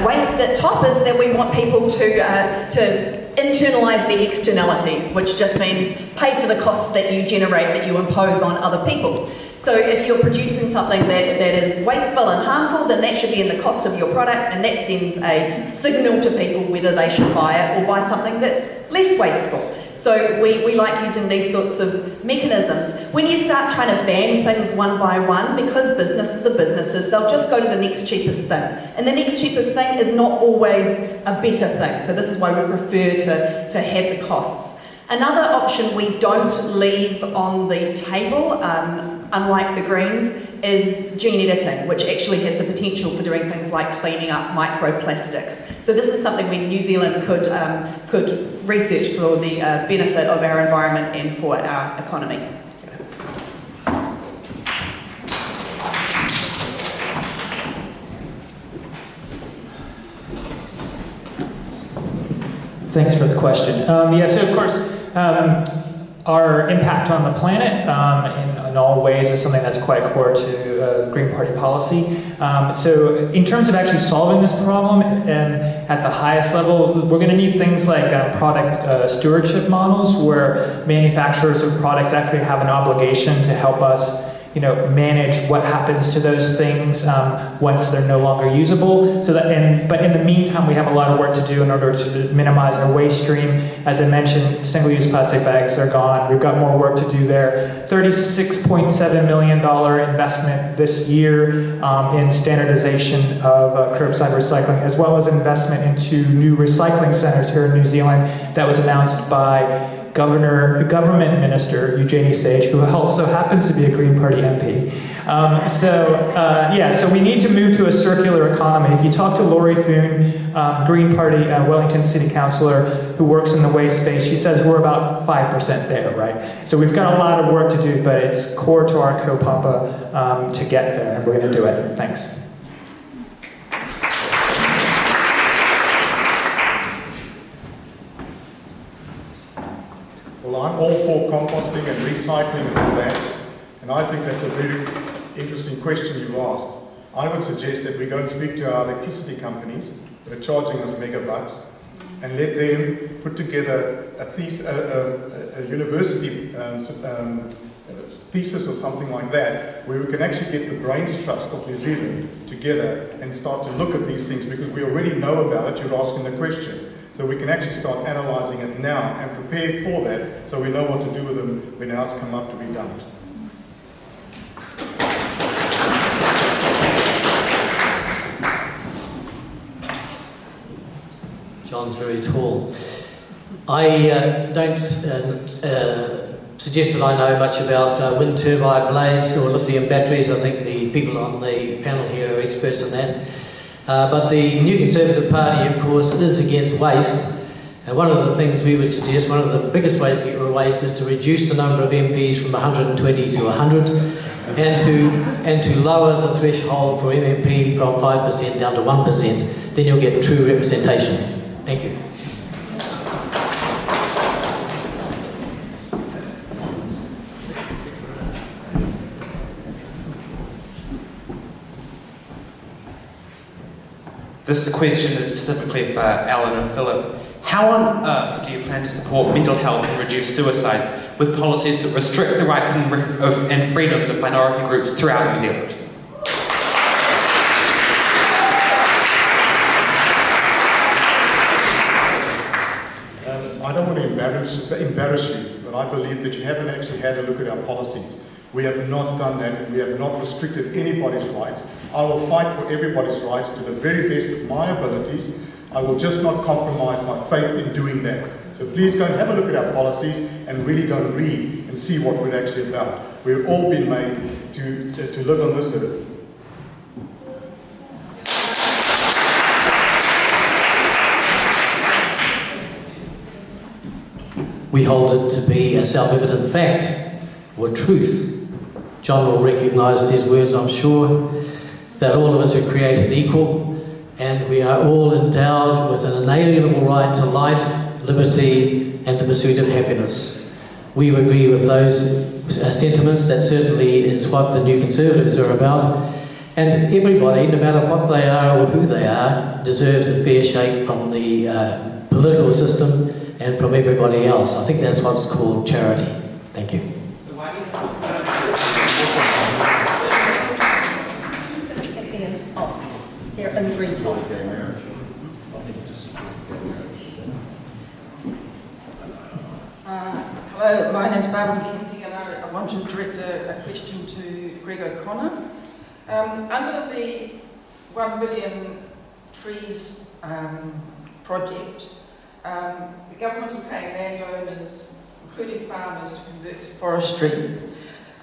waste at top is that we want people to internalise the externalities, which just means pay for the costs that you generate, that you impose on other people. So if you're producing something that is wasteful and harmful, then that should be in the cost of your product, and that sends a signal to people whether they should buy it or buy something that's less wasteful. So we like using these sorts of mechanisms. When you start trying to ban things one by one, because businesses are businesses, they'll just go to the next cheapest thing. And the next cheapest thing is not always a better thing. So this is why we prefer to have the costs. Another option we don't leave on the table, unlike the Greens, is gene editing, which actually has the potential for doing things like cleaning up microplastics. So this is something where New Zealand could research for the benefit of our environment and for our economy. Thanks for the question. So of course, our impact on the planet in all ways is something that's quite core to Green Party policy. So in terms of actually solving this problem at the highest level, we're going to need things like product stewardship models where manufacturers of products actually have an obligation to help us manage what happens to those things once they're no longer usable. But in the meantime, we have a lot of work to do in order to minimize our waste stream. As I mentioned, single-use plastic bags are gone. We've got more work to do there. $36.7 million investment this year in standardization of curbside recycling, as well as investment into new recycling centers here in New Zealand that was announced by Government Minister Eugenie Sage, who also happens to be a Green Party MP. So we need to move to a circular economy. If you talk to Laurie Foon, Green Party Wellington City Councillor, who works in the waste space, she says we're about 5% there, right? So we've got a lot of work to do, but it's core to our kaupapa to get there, and we're going to do it. Thanks. Well, I'm all for composting and recycling and all that, and I think that's a very interesting question you've asked. I would suggest that we go and speak to our electricity companies that are charging us megabucks and let them put together a university thesis or something like that, where we can actually get the Brains Trust of New Zealand together and start to look at these things, because we already know about it. You're asking the question. So we can actually start analysing it now and prepare for that, so we know what to do with them when ours come up to be dumped. John's very tall. I don't suggest that I know much about wind turbine blades or lithium batteries. I think the people on the panel here are experts in that. But the New Conservative Party, of course, is against waste. And one of the things we would suggest, one of the biggest ways to get rid of waste is to reduce the number of MPs from 120 to 100 and to lower the threshold for MMP from 5% down to 1%. Then you'll get true representation. Thank you. This question is specifically for Alan and Philip. How on earth do you plan to support mental health and reduce suicides with policies that restrict the rights and freedoms of minority groups throughout New Zealand? I don't want to embarrass you, but I believe that you haven't actually had a look at our policies. We have not done that, and we have not restricted anybody's rights. I will fight for everybody's rights to the very best of my abilities. I will just not compromise my faith in doing that. So please go and have a look at our policies and really go and read and see what we're actually about. We've all been made to live on this earth. We hold it to be a self-evident fact, or truth. John will recognise these words, I'm sure, that all of us are created equal, and we are all endowed with an inalienable right to life, liberty, and the pursuit of happiness. We agree with those sentiments. That certainly is what the New Conservatives are about. And everybody, no matter what they are or who they are, deserves a fair shake from the political system and from everybody else. I think that's what's called charity. Thank you. Here in the green top. Hello, my name's Barbara McKenzie, and I want to direct a question to Greg O'Connor. Under the 1 billion trees project, the government is paying landowners, including farmers, to convert to forestry.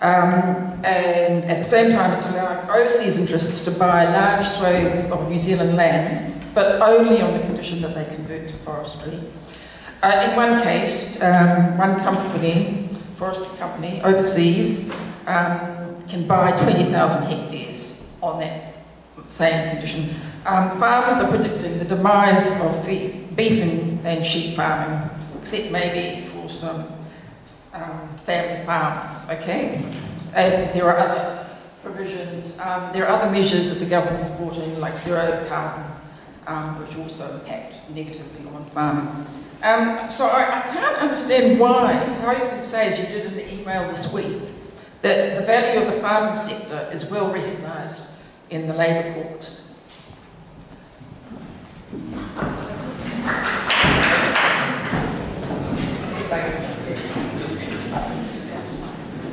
And at the same time, it's allowing overseas interests to buy large swathes of New Zealand land, but only on the condition that they convert to forestry. In one case, one company, forestry company, overseas, can buy 20,000 hectares on that same condition. Farmers are predicting the demise of beef and sheep farming, except maybe for some family farms, okay? And there are other provisions, there are other measures that the government has brought in, like zero carbon, which also impact negatively on farming. So I can't understand how you can say, as you did in the email this week, that the value of the farming sector is well recognised in the Labour caucus.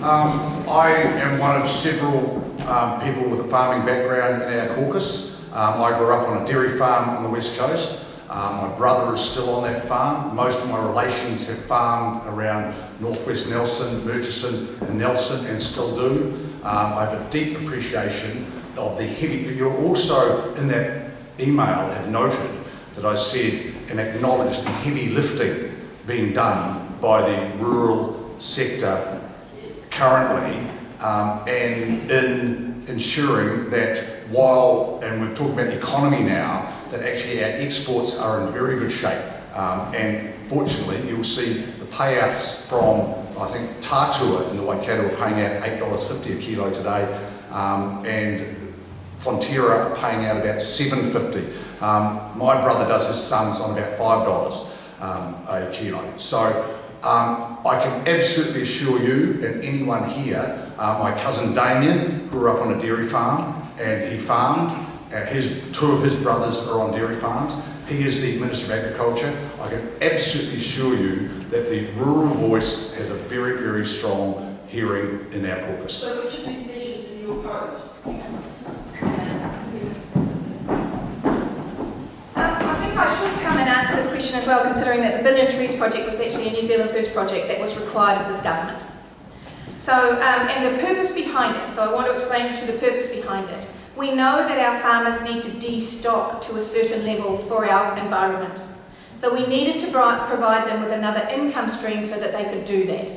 I am one of several people with a farming background in our caucus. I grew up on a dairy farm on the west coast. My brother is still on that farm. Most of my relations have farmed around northwest Nelson, Murchison and Nelson, and still do. I have a deep appreciation of the heavy... You also, in that email, have noted that I said and acknowledged the heavy lifting being done by the rural sector currently, and in ensuring that while, and we're talking about the economy now, that actually our exports are in very good shape. And fortunately, you'll see the payouts from, I think, Tatua in the Waikato are paying out $8.50 a kilo today, and Fonterra are paying out about $7.50. My brother does his sons on about $5 a kilo. So I can absolutely assure you and anyone here, my cousin Damien grew up on a dairy farm and he farmed. Two of his brothers are on dairy farms. He is the Minister of Agriculture. I can absolutely assure you that the rural voice has a very, very strong hearing in our caucus. So which of these measures do you oppose? I think I should come and answer this question as well, considering that the Billion Trees project was actually a New Zealand First project that was required of this government. So, and the purpose behind it, so I want to explain to you the purpose behind it. We know that our farmers need to de-stock to a certain level for our environment. So we needed to provide them with another income stream so that they could do that.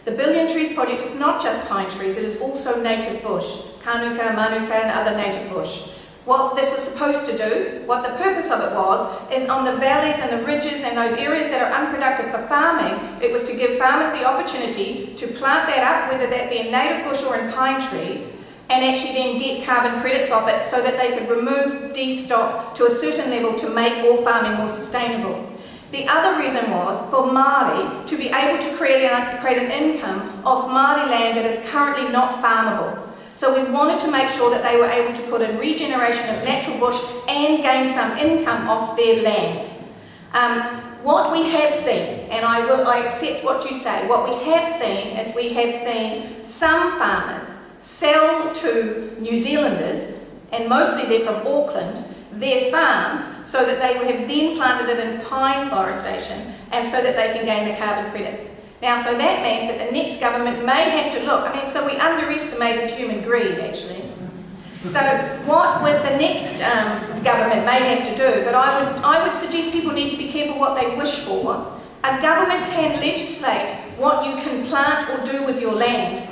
The Billion Trees project is not just pine trees, it is also native bush, kanuka, manuka and other native bush. What this was supposed to do, what the purpose of it was, is on the valleys and the ridges and those areas that are unproductive for farming, it was to give farmers the opportunity to plant that up, whether that be in native bush or in pine trees, and actually then get carbon credits off it so that they could remove destock to a certain level to make all farming more sustainable. The other reason was for Māori to be able to create an income off Māori land that is currently not farmable. So we wanted to make sure that they were able to put in regeneration of natural bush and gain some income off their land. What we have seen, and I accept what you say, what we have seen is we have seen some farmers sell to New Zealanders, and mostly they're from Auckland, their farms, so that they have then planted it in pine forestation, and so that they can gain the carbon credits. Now, so that means that the next government may have to look, so we underestimated human greed, actually. So what would the next government may have to do, but I would suggest people need to be careful what they wish for. A government can legislate what you can plant or do with your land.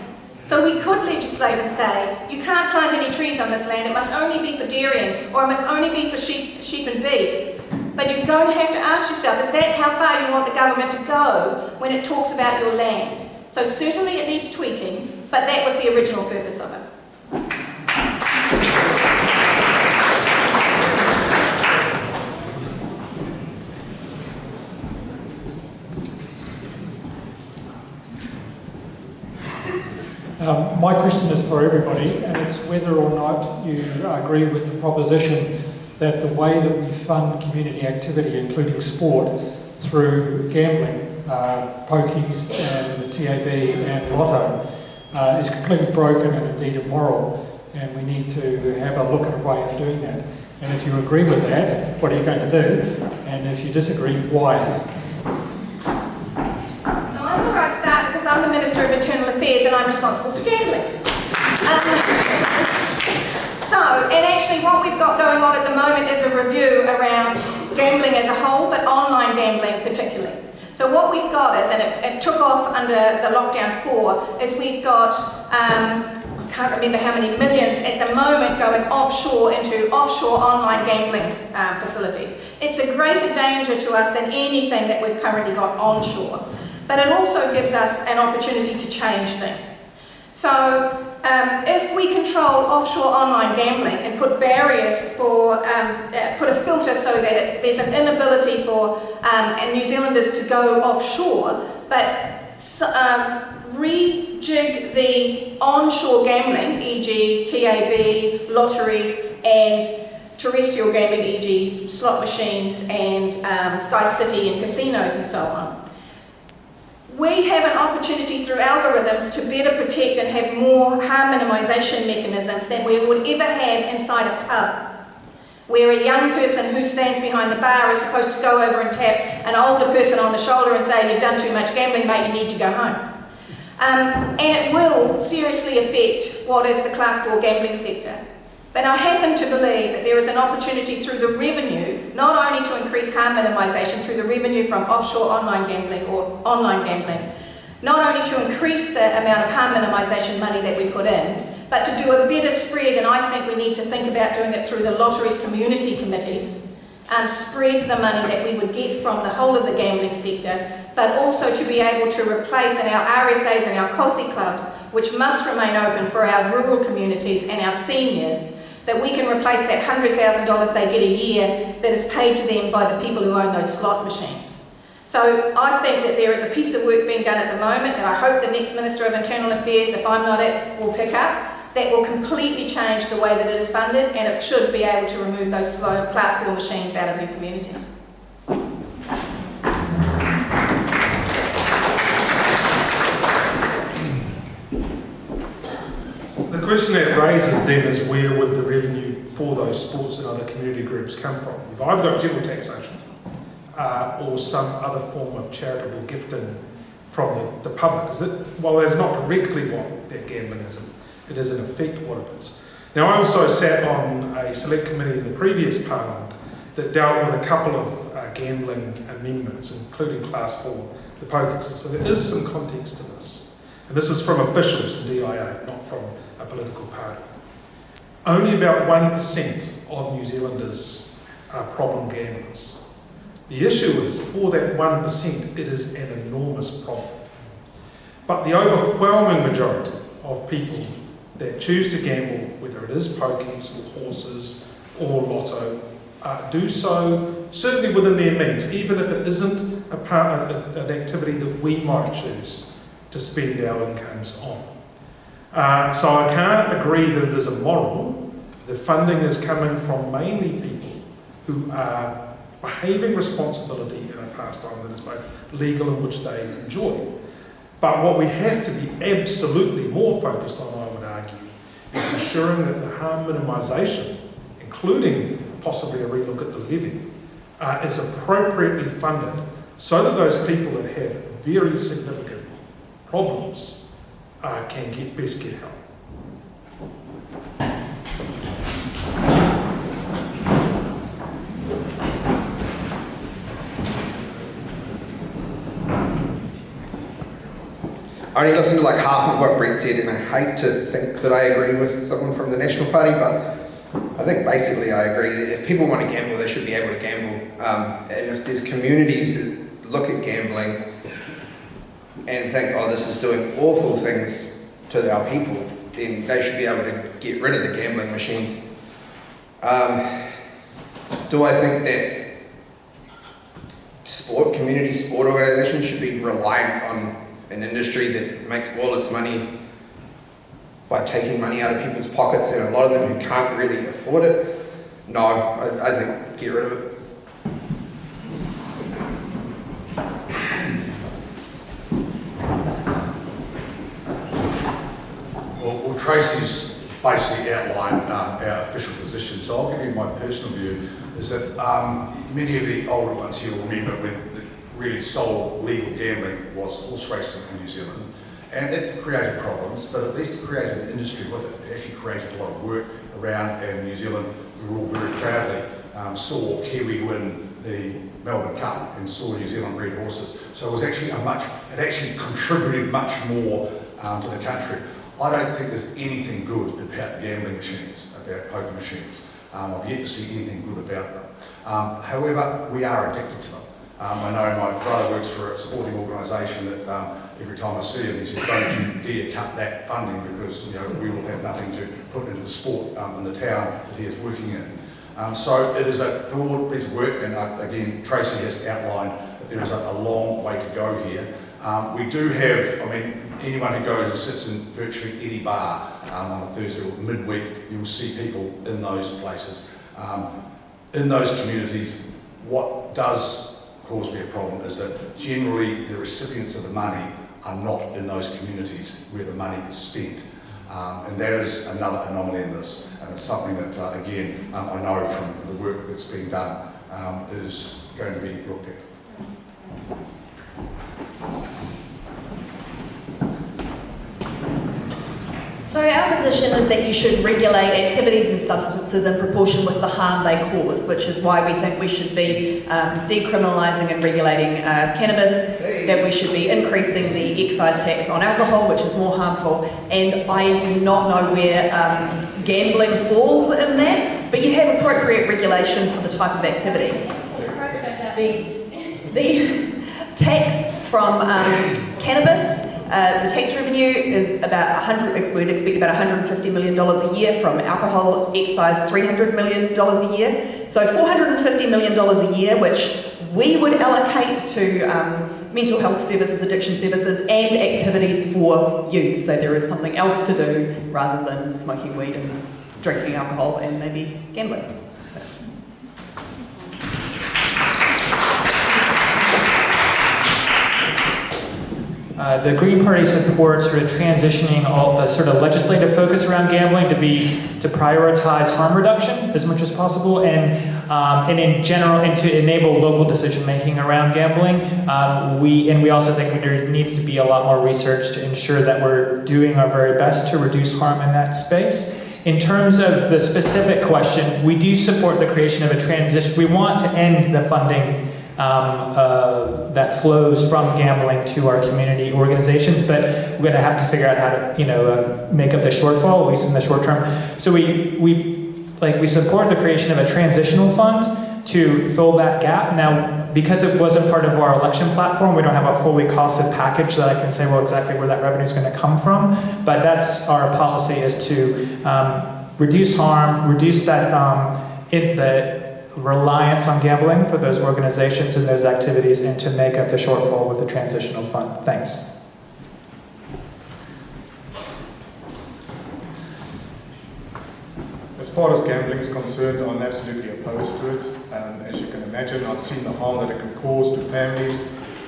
So we could legislate and say, you can't plant any trees on this land, it must only be for dairying, or it must only be for sheep and beef. But you're going to have to ask yourself, is that how far you want the government to go when it talks about your land? So certainly it needs tweaking, but that was the original purpose of it. My question is for everybody, and it's whether or not you agree with the proposition that the way that we fund community activity, including sport, through gambling, pokies and the TAB and Lotto, is completely broken and indeed immoral, and we need to have a look at a way of doing that. And if you agree with that, what are you going to do? And if you disagree, why? I thought I'd start because I'm the Minister of Internal Affairs and I'm responsible for gambling. And actually what we've got going on at the moment is a review around gambling as a whole, but online gambling particularly. So what we've got is, and it took off under the lockdown 4, is we've got, I can't remember how many millions at the moment going offshore into offshore online gambling facilities. It's a greater danger to us than anything that we've currently got onshore. But it also gives us an opportunity to change things. So if we control offshore online gambling and put barriers for, put a filter so that there's an inability for New Zealanders to go offshore, but rejig the onshore gambling, e.g. TAB, lotteries and terrestrial gambling, e.g. slot machines and Sky City and casinos and so on. We have an opportunity through algorithms to better protect and have more harm minimisation mechanisms than we would ever have inside a pub, where a young person who stands behind the bar is supposed to go over and tap an older person on the shoulder and say, you've done too much gambling, mate, you need to go home. And it will seriously affect what is the Class 4 gambling sector. But I happen to believe that there is an opportunity through the revenue, not only to increase harm minimisation through the revenue from offshore online gambling or online gambling, not only to increase the amount of harm minimisation money that we put in, but to do a better spread, and I think we need to think about doing it through the lotteries community committees, spread the money that we would get from the whole of the gambling sector, but also to be able to replace in our RSAs and our COSI clubs, which must remain open for our rural communities and our seniors, that we can replace that $100,000 they get a year that is paid to them by the people who own those slot machines. So I think that there is a piece of work being done at the moment, and I hope the next Minister of Internal Affairs, if I'm not it, will pick up, that will completely change the way that it is funded, and it should be able to remove those slow Class 4 machines out of your communities. The question that raises then is where would the revenue for those sports and other community groups come from? If I've got general taxation or some other form of charitable gifting from the public, is it? Well, that's not directly what that gambling is. It is in effect what it is. Now, I also sat on a select committee in the previous Parliament that dealt with a couple of gambling amendments, including Class 4, the poker. So there is some context to this. And this is from officials in DIA, not from a political party. Only about 1% of New Zealanders are problem gamblers. The issue is, for that 1%, it is an enormous problem. But the overwhelming majority of people that choose to gamble, whether it is pokies or horses or lotto, do so certainly within their means, even if it isn't an activity that we might choose to spend our incomes on. So I can't agree that it is immoral. The funding is coming from mainly people who are behaving responsibility in a pastime that is both legal and which they enjoy. But what we have to be absolutely more focused on, I would argue, is ensuring that the harm minimisation, including possibly a relook at the levy, is appropriately funded so that those people that have very significant problems can best get help. I only listened to like half of what Brett said, and I hate to think that I agree with someone from the National Party, but I think basically I agree that if people want to gamble, they should be able to gamble. And if there's communities that look at gambling and think, oh, this is doing awful things to our people, then they should be able to get rid of the gambling machines. Do I think that community sport organisations should be reliant on an industry that makes all its money by taking money out of people's pockets, and a lot of them who can't really afford it? No, I think get rid of it. Well, Tracy's basically outlined our official position, so I'll give you my personal view, is that many of the older ones here will remember when the really sole legal gambling was horse racing in New Zealand, and it created problems, but at least it created an industry with it. It actually created a lot of work around, and New Zealand, we were all very proudly saw Kiwi win the Melbourne Cup and saw New Zealand bred horses. So it was actually it actually contributed much more to the country. I don't think there's anything good about gambling machines, about poker machines. I've yet to see anything good about them. However, we are addicted to them. I know my brother works for a sporting organisation that every time I see him, he says, don't you dare cut that funding because we will have nothing to put into the sport in the town that he is working in. So it is a broad piece of work, and again, Tracy has outlined that there is a long way to go here. We do have, anyone who goes and sits in virtually any bar on a Thursday or midweek, you'll see people in those places. In those communities, what does cause me a problem is that generally the recipients of the money are not in those communities where the money is spent. And that is another anomaly in this, and it's something that, again, I know from the work that's being done is going to be looked at. So our position is that you should regulate activities and substances in proportion with the harm they cause, which is why we think we should be decriminalising and regulating cannabis, that we should be increasing the excise tax on alcohol, which is more harmful, and I do not know where gambling falls in that, but you have appropriate regulation for the type of activity. The tax from cannabis, the tax revenue is about we'd expect about $150 million a year. From alcohol excise, $300 million a year. So $450 million a year, which we would allocate to mental health services, addiction services, and activities for youth. So there is something else to do rather than smoking weed and drinking alcohol and maybe gambling. The Green Party supports sort of transitioning all the sort of legislative focus around gambling to prioritize harm reduction as much as possible, and in general, and to enable local decision making around gambling. We also think there needs to be a lot more research to ensure that we're doing our very best to reduce harm in that space. In terms of the specific question, we do support the creation of a transition. We want to end the funding that flows from gambling to our community organizations, but we're going to have to figure out how to, make up the shortfall, at least in the short term. So we support the creation of a transitional fund to fill that gap. Now, because it wasn't part of our election platform, we don't have a fully costed package that I can say, well, exactly where that revenue is going to come from. But that's our policy, is to reduce harm, reduce that the reliance on gambling for those organizations and those activities, and to make up the shortfall with the transitional fund. Thanks. As far as gambling is concerned, I'm absolutely opposed to it. As you can imagine, I've seen the harm that it can cause to families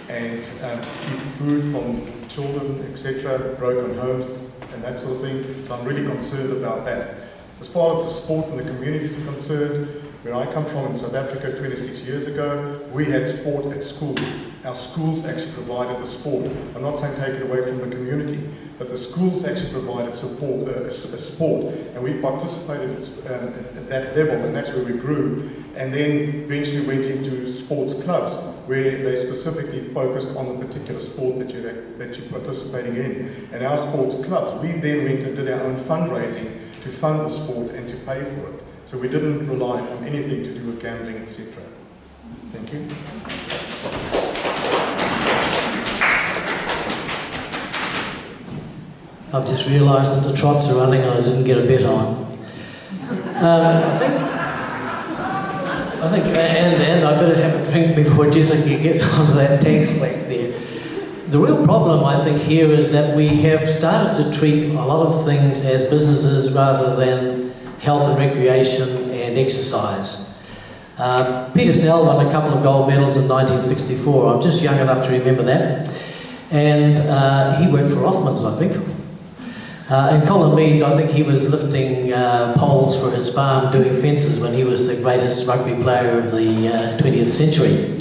and keep food from children, etc., broken homes and that sort of thing. So I'm really concerned about that. As far as the sport and the communities are concerned, where I come from in South Africa 26 years ago, we had sport at school. Our schools actually provided the sport. I'm not saying take it away from the community, but the schools actually provided support, sport, and we participated at that level, and that's where we grew. And then eventually went into sports clubs, where they specifically focused on the particular sport that you're participating in. And our sports clubs, we then went and did our own fundraising to fund the sport and to pay for it. So we didn't rely on anything to do with gambling, etc. Thank you. I've just realised that the trots are running and I didn't get a bet on. I think, and I better have a drink before Jessica gets onto that tax flag there. The real problem, I think, here is that we have started to treat a lot of things as businesses rather than health and recreation and exercise. Peter Snell won a couple of gold medals in 1964. I'm just young enough to remember that. And he worked for Rothmans, I think. And Colin Meads, I think he was lifting poles for his farm doing fences when he was the greatest rugby player of the 20th century.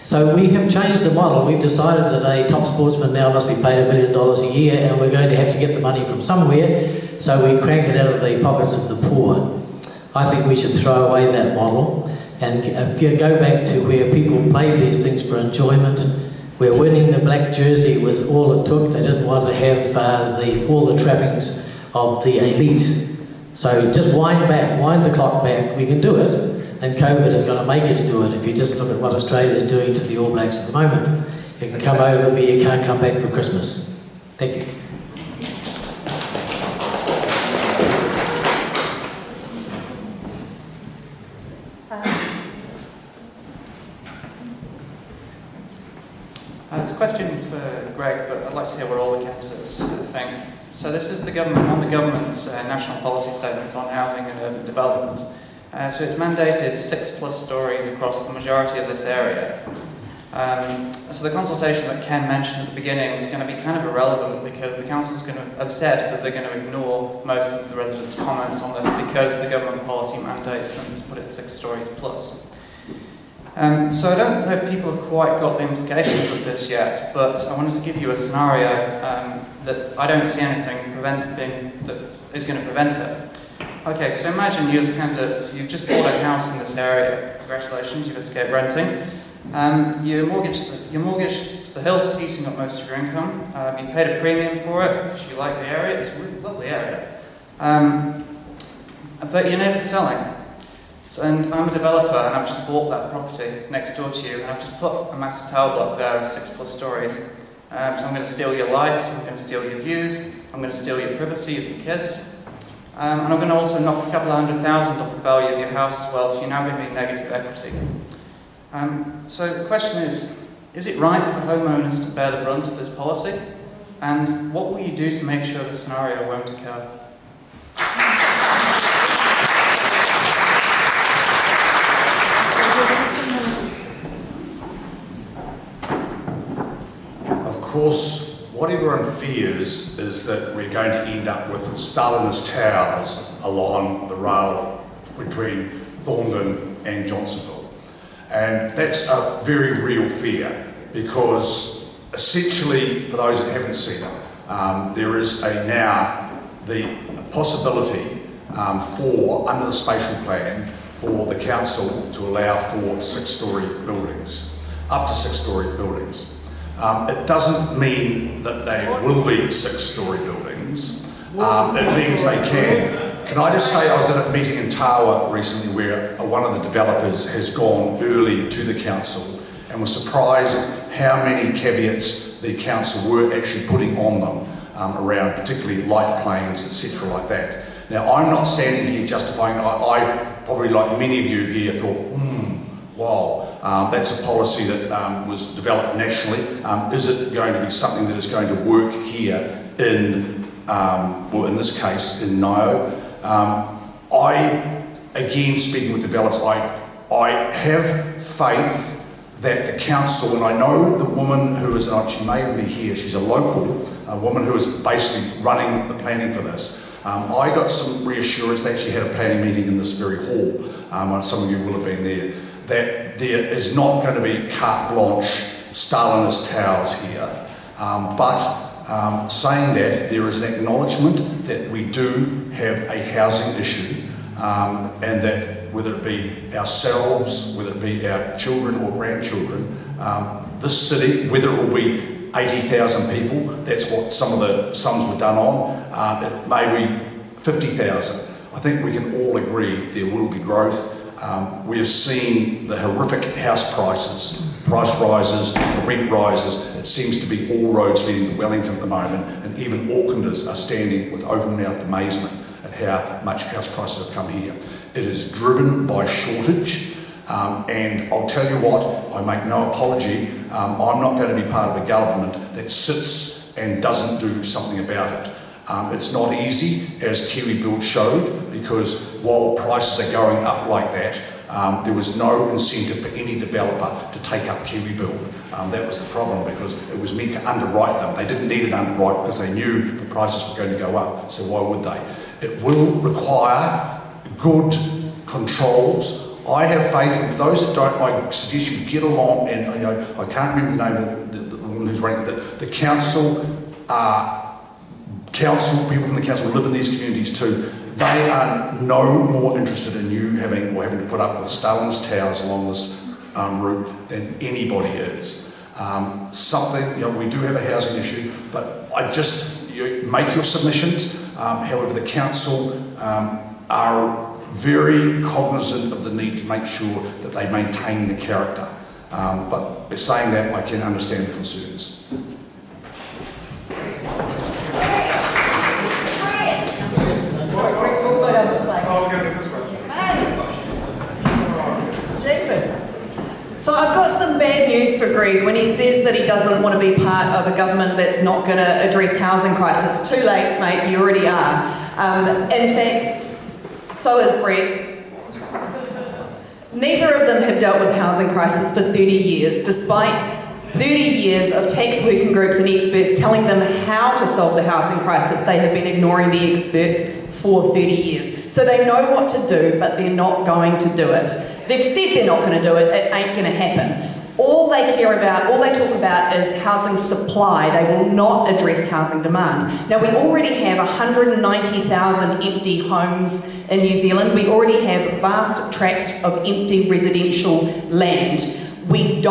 So we have changed the model. We've decided that a top sportsman now must be paid $1 million a year, and we're going to have to get the money from somewhere, so we crank it out of the pockets of the poor. I think we should throw away that model and go back to where people played these things for enjoyment, where winning the black jersey was all it took. They didn't want to have all the trappings of the elite. So just wind the clock back. We can do it. And COVID is going to make us do it. If you just look at what Australia is doing to the All Blacks at the moment, you can come over, but you can't come back for Christmas. Thank you. It's a question for Greg, but I'd like to hear what all the candidates think. So this is the government's national policy statement on housing and urban development. So it's mandated 6+ stories across the majority of this area. So the consultation that Ken mentioned at the beginning is going to be kind of irrelevant because the council's going to have said that they're going to ignore most of the residents' comments on this because the government policy mandates them to put it 6 stories plus. So I don't know if people have quite got the implications of this yet, but I wanted to give you a scenario that I don't see anything that is going to prevent it. Okay, so imagine you as candidates, you've just bought a house in this area. Congratulations, you've escaped renting. You're mortgaged to the hilt, it's eating up most of your income. You paid a premium for it because you like the area, it's a really lovely area. But your neighbour's selling. And I'm a developer and I've just bought that property next door to you and I've just put a massive tower block there of 6+ stories. So I'm going to steal your lights, I'm going to steal your views, I'm going to steal your privacy of your kids. And I'm going to also knock a couple of $100,000 off the value of your house as well, so you're now going to be negative equity. So the question is it right for homeowners to bear the brunt of this policy? And what will you do to make sure this scenario won't occur? Of course, what everyone fears is that we're going to end up with Stalinist towers along the rail between Thorndon and Johnsonville. And that's a very real fear because essentially, for those that haven't seen it, there is now the possibility under the spatial plan for the council to allow for 6-story buildings, up to 6-story buildings. It doesn't mean that they will be 6-story buildings. It means they Can I just say I was at a meeting in Tawa recently where one of the developers has gone early to the council and was surprised how many caveats the council were actually putting on them around particularly light planes, etc. like that. Now, I'm not standing here justifying, I probably like many of you here thought, wow, that's a policy that was developed nationally. Is it going to be something that is going to work here in, well, in this case, in Ngaio? Again, speaking with developers, I have faith that the council, and I know the woman who is, she may even be here, she's a local woman who is basically running the planning for this. I got some reassurance, they actually had a planning meeting in this very hall, some of you will have been there, that there is not going to be carte blanche Stalinist towers here. But saying that, there is an acknowledgement that we do have a housing issue, and that whether it be ourselves, whether it be our children or grandchildren, this city, whether it will be 80,000 people, that's what some of the sums were done on, it may be 50,000. I think we can all agree there will be growth. We have seen the horrific house price rises, the rent rises. It seems to be all roads leading to Wellington at the moment, and even Aucklanders are standing with open-mouthed amazement at how much house prices have come here. It is driven by shortage, and I'll tell you what, I make no apology, I'm not going to be part of a government that sits and doesn't do something about it. It's not easy, as Kiwi Build showed, because while prices are going up like that, there was no incentive for any developer to take up Kiwi Build. That was the problem, because it was meant to underwrite them. They didn't need an underwrite because they knew the prices were going to go up, so why would they? It will require good controls. I have faith in those that don't. I suggest you get along, and I can't remember the name of the woman who's running the council. People from the council live in these communities too. They are no more interested in you having to put up with Stalin's towers along this route than anybody is. We do have a housing issue, but I just make your submissions. However, the council are very cognizant of the need to make sure that they maintain the character. But by saying that, I can understand the concerns. So I've got some bad news for Greg when he says that he doesn't want to be part of a government that's not going to address housing crisis. Too late, mate, you already are. In fact, so is Brett. Neither of them have dealt with housing crisis for 30 years, despite 30 years of tax working groups and experts telling them how to solve the housing crisis. They have been ignoring the experts for 30 years. So they know what to do, but they're not going to do it. They've said they're not going to do it, it ain't going to happen. All they care about, all they talk about is housing supply. They will not address housing demand. Now, we already have 190,000 empty homes in New Zealand. We already have vast tracts of empty residential land. We do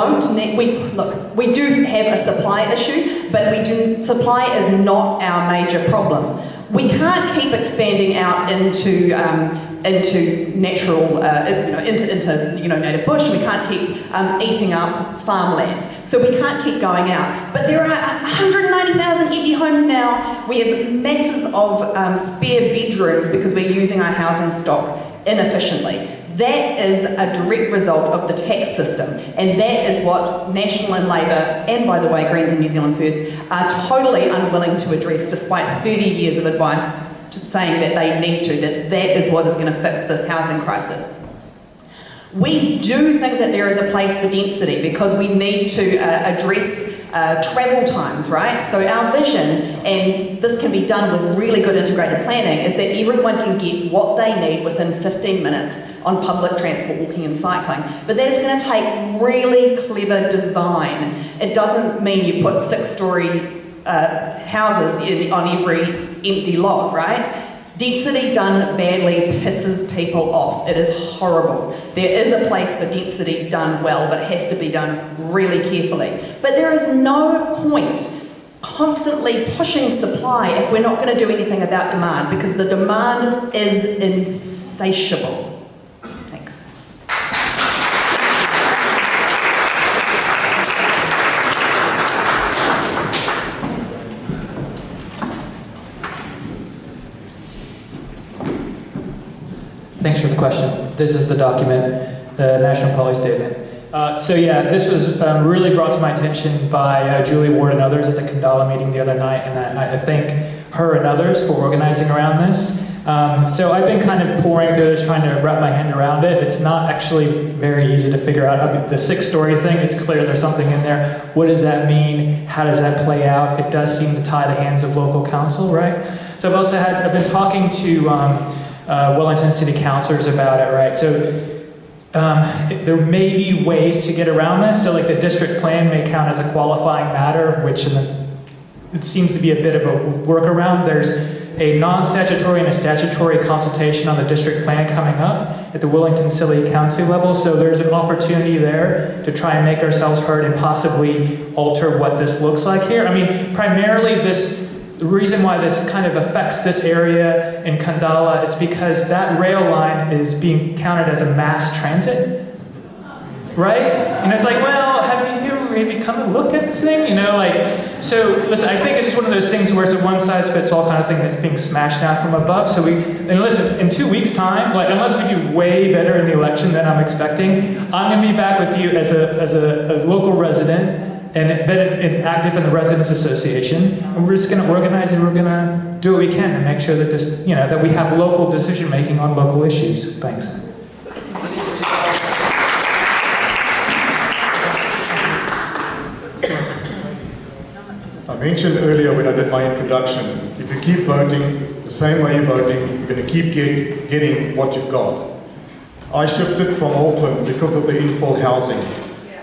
have a supply issue, but supply is not our major problem. We can't keep expanding out into natural, into native bush. We can't keep eating up farmland. So we can't keep going out. But there are 190,000 empty homes now. We have masses of spare bedrooms because we're using our housing stock inefficiently. That is a direct result of the tax system, and that is what National and Labour, and by the way Greens and New Zealand First, are totally unwilling to address, despite 30 years of advice saying that they need to, that is what is going to fix this housing crisis. We do think that there is a place for density because we need to address travel times, right? So our vision, and this can be done with really good integrated planning, is that everyone can get what they need within 15 minutes on public transport, walking and cycling. But that is going to take really clever design. It doesn't mean you put 6-storey houses on every empty lot, right? Density done badly pisses people off. It is horrible. There is a place for density done well, but it has to be done really carefully. But there is no point constantly pushing supply if we're not going to do anything about demand, because the demand is insatiable. Thanks. Thanks for the question. This is the document, National Policy Statement. So yeah, this was really brought to my attention by Julie Ward and others at the Kandala meeting the other night, and I thank her and others for organizing around this. So I've been kind of pouring through this, trying to wrap my hand around it. It's not actually very easy to figure out. I mean, the 6-story thing, it's clear there's something in there. What does that mean? How does that play out? It does seem to tie the hands of local council, right? So I've been talking to Wellington City councillors about it, right? So there may be ways to get around this. So like the district plan may count as a qualifying matter, which it seems to be a bit of a workaround. There's a non-statutory and a statutory consultation on the district plan coming up at the Wellington City Council level. So there's an opportunity there to try and make ourselves heard and possibly alter what this looks like here. I mean, primarily the reason why this kind of affects this area in Kandala is because that rail line is being counted as a mass transit, right? And it's like, well, have you ever maybe come and look at the thing? You know, like, so listen, I think it's just one of those things where it's a one-size-fits-all kind of thing that's being smashed down from above. So and listen, in 2 weeks' time, like, unless we do way better in the election than I'm expecting, I'm going to be back with you as a local resident and been active in the Residents Association, and we're just going to organize and we're going to do what we can to make sure that this, you know, that we have local decision making on local issues. Thanks. I mentioned earlier when I did my introduction, if you keep voting the same way you're voting, you're going to keep getting what you've got. I shifted from Auckland because of the infill housing.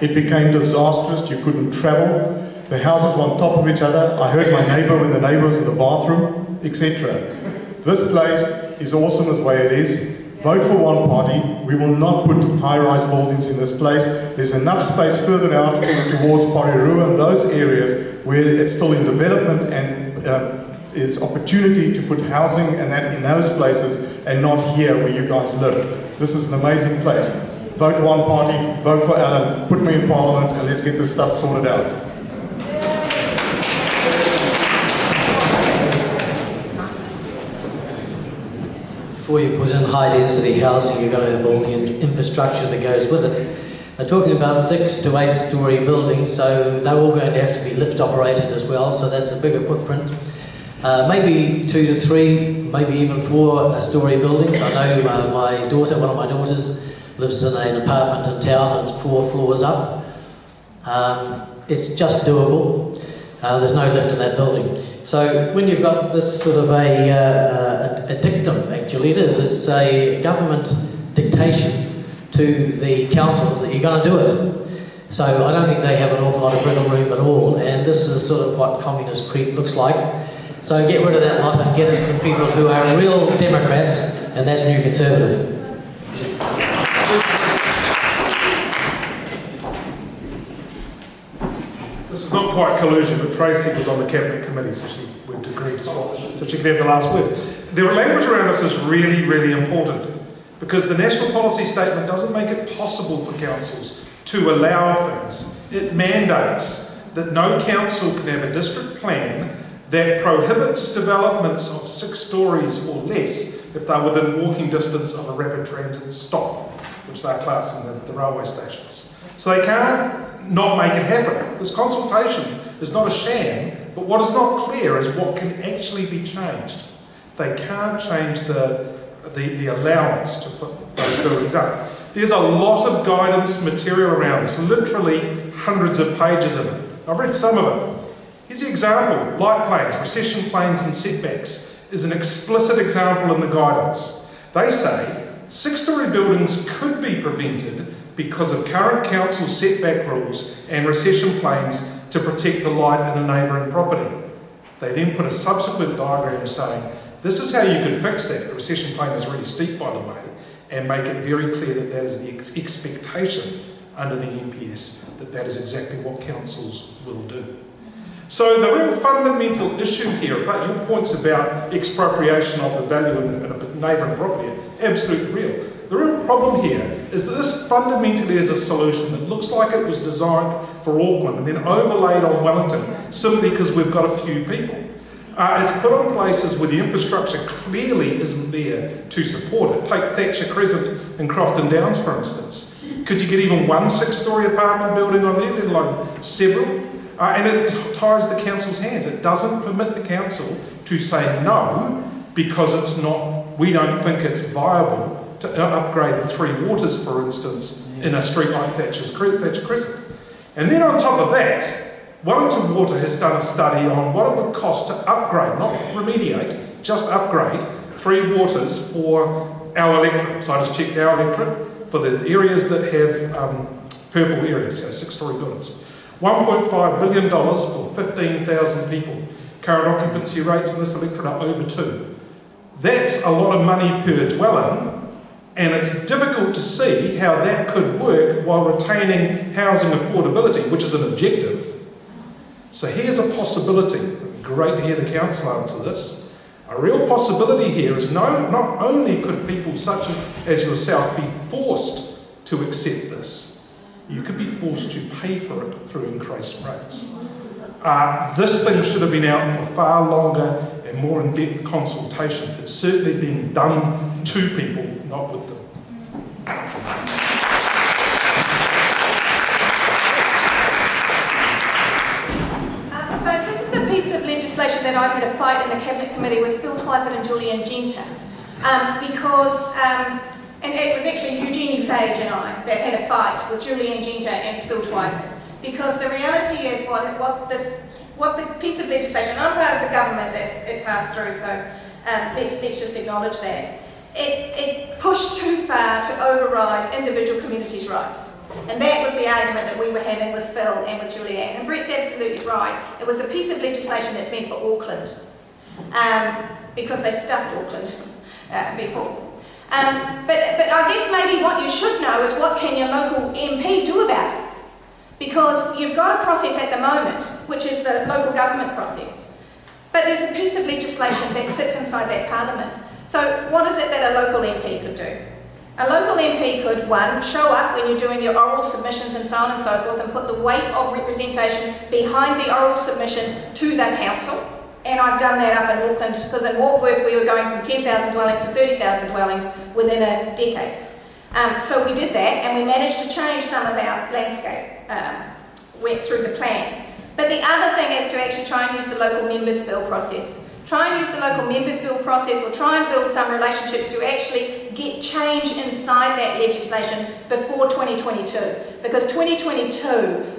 It became disastrous. You couldn't travel. The houses were on top of each other. I heard my neighbour when the neighbour was in the bathroom, etc. This place is awesome as way it is. Vote for one party. We will not put high-rise buildings in this place. There's enough space further out towards Ōhāriu and those areas where it's still in development and there's opportunity to put housing and that in those places and not here where you guys live. This is an amazing place. Vote one party, vote for Alan, put me in Parliament, and let's get this stuff sorted out. Before you put in high-density housing, you've got to have all the infrastructure that goes with it. They're talking about 6 to 8-story buildings, so they're all going to have to be lift-operated as well, so that's a bigger footprint. Maybe 2 to 3, maybe even 4-story buildings. I know one of my daughters, lives in an apartment in town and 4 floors up. It's just doable. There's no lift in that building. So when you've got this sort of a dictum, actually it is, it's a government dictation to the councils that you're going to do it. So I don't think they have an awful lot of wiggle room at all, and this is sort of what communist creep looks like. So get rid of that lot and get in some people who are real Democrats, and that's New Conservative. This is not quite collusion, but Tracy was on the Cabinet Committee, so she would agree to swap, so she could have the last word. The language around this is really, really important, because the National Policy Statement doesn't make it possible for councils to allow things. It mandates that no council can have a district plan that prohibits developments of 6 stories or less if they're within walking distance of a rapid transit stop, which they're classing the railway stations. So they can't not make it happen. This consultation is not a sham, but what is not clear is what can actually be changed. They can't change the allowance to put those buildings up. There's a lot of guidance material around this, literally hundreds of pages of it. I've read some of it. Here's the example. Light planes, recession planes and setbacks is an explicit example in the guidance. They say 6-story buildings could be prevented because of current council setback rules and recession planes to protect the light in a neighbouring property. They then put a subsequent diagram saying, this is how you could fix that. The recession plane is really steep, by the way, and make it very clear that that is the expectation under the NPS, that is exactly what councils will do. So the real fundamental issue here, but your points about expropriation of the value in a neighbouring property are absolutely real. The real problem here is that this fundamentally is a solution that looks like it was designed for Auckland and then overlaid on Wellington simply because we've got a few people. It's put on places where the infrastructure clearly isn't there to support it. Take Thatcher Crescent in Crofton Downs, for instance. Could you get even one 6-storey apartment building on there, let alone several? And it ties the council's hands. It doesn't permit the council to say no because it's not, we don't think it's viable to upgrade the 3 waters, for instance, in a street like Thatcher Crescent. And then on top of that, Wellington Water has done a study on what it would cost to upgrade, not remediate, just upgrade 3 waters for our electorate. So I just checked our electorate for the areas that have purple areas, so 6-storey buildings. $1.5 billion for 15,000 people. Current occupancy rates in this electorate are over 2. That's a lot of money per dwelling, and it's difficult to see how that could work while retaining housing affordability, which is an objective. So here's a possibility. Great to hear the council answer this. A real possibility here is not only could people such as yourself be forced to accept this, you could be forced to pay for it through increased rates. This thing should have been out for far longer and more in-depth consultation. It's certainly being done to people, not with them. So this is a piece of legislation that I had a fight in the Cabinet Committee with Phil Twyford and Julian Genter, because and it was actually Eugenie Sage and I that had a fight with Julian Genter and Phil Twyford, because the reality is what the piece of legislation, I'm part of the government that it passed through, so let's just acknowledge that. It pushed too far to override individual communities' rights. And that was the argument that we were having with Phil and with Julianne. And Brett's absolutely right. It was a piece of legislation that's meant for Auckland, because they stuffed Auckland before. But I guess maybe what you should know is what can your local MP do about it? Because you've got a process at the moment, which is the local government process. But there's a piece of legislation that sits inside that parliament. So what is it that a local MP could do? A local MP could, 1, show up when you're doing your oral submissions and so on and so forth and put the weight of representation behind the oral submissions to the council. And I've done that up in Auckland, because in Warkworth we were going from 10,000 dwellings to 30,000 dwellings within a decade. So we did that, and we managed to change some of our landscape, went through the plan. But the other thing is to actually try and use the local members' bill process. Try and use the local members' bill process, or try and build some relationships to actually get change inside that legislation before 2022. Because 2022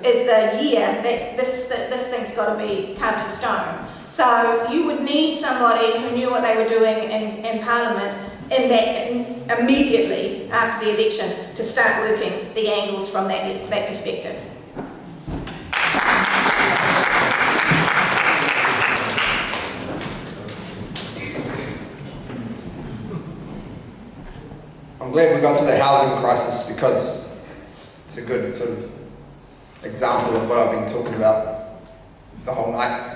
is the year that this thing's got to be carved in stone. So you would need somebody who knew what they were doing in Parliament immediately after the election to start working the angles from that perspective. I'm glad we got to the housing crisis, because it's a good sort of example of what I've been talking about the whole night.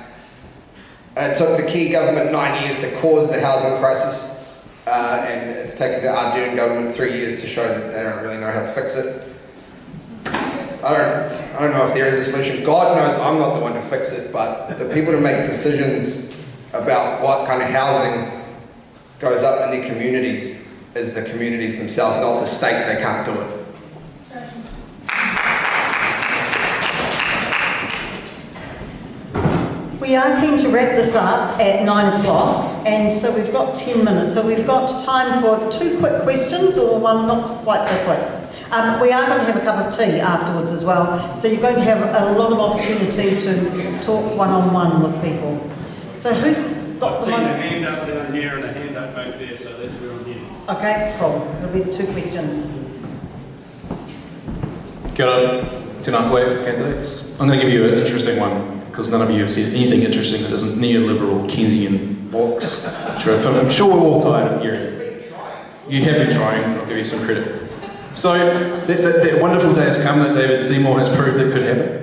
It took the key government 9 years to cause the housing crisis, and it's taken the Ardern government 3 years to show that they don't really know how to fix it. I don't know if there is a solution. God knows I'm not the one to fix it, but the people to make decisions about what kind of housing goes up in their communities is the communities themselves, not the state. They can't do it. We are keen to wrap this up at 9 o'clock, and so we've got 10 minutes. So we've got time for 2 quick questions, or one not quite so quick. We are going to have a cup of tea afterwards as well, so you're going to have a lot of opportunity to talk one-on-one with people. So who's got the I've seen a hand up down here and a hand up back there, so that's where I'm heading. Okay, cool. That'll be the 2 questions. Kia ora, tēnā koe, candidates. I'm going to give you an interesting one, because none of you have said anything interesting that isn't neoliberal Keynesian box, which I'm sure we're all tired of hearing. You have been trying, I'll give you some credit. So, that wonderful day has come that David Seymour has proved that could happen.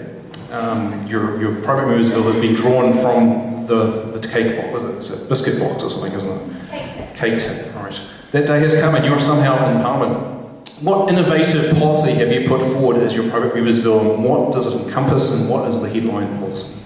your private movers bill has been drawn from the cake box, was it? It's a biscuit box or something, isn't it? Cake tin, right. That day has come and you're somehow in Parliament. What innovative policy have you put forward as your private movers bill, and what does it encompass, and what is the headline policy?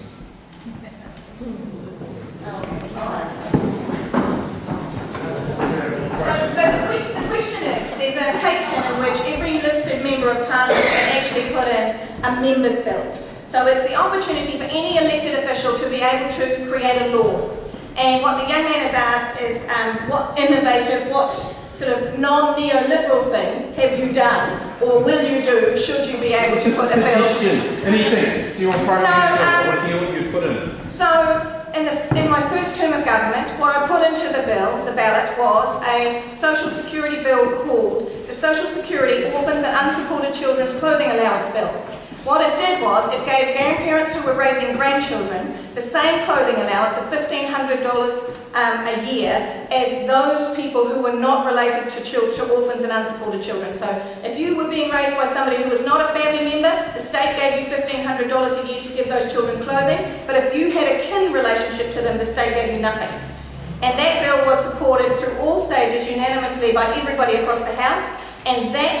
The question is, there's a cake tin in which every listed member of Parliament can actually put in a member's bill. So it's the opportunity for any elected official to be able to create a law. And what the young man has asked is, what innovative, what sort of non-neoliberal thing have you done, or will you do, should you be able to put a bill? Anything. It's your private movers bill. What do you put in? So, in my first term of government, what I put into the ballot, was a social security bill called the Social Security Orphans and Unsupported Children's Clothing Allowance Bill. What it did was, it gave grandparents who were raising grandchildren the same clothing allowance of $1,500 a year as those people who were not related to orphans and unsupported children. So if you were being raised by somebody who was not a family member, the state gave you $1,500 a year to give those children clothing, but if you had a kin relationship to them, the state gave you nothing. And that bill was supported through all stages unanimously by everybody across the House, and that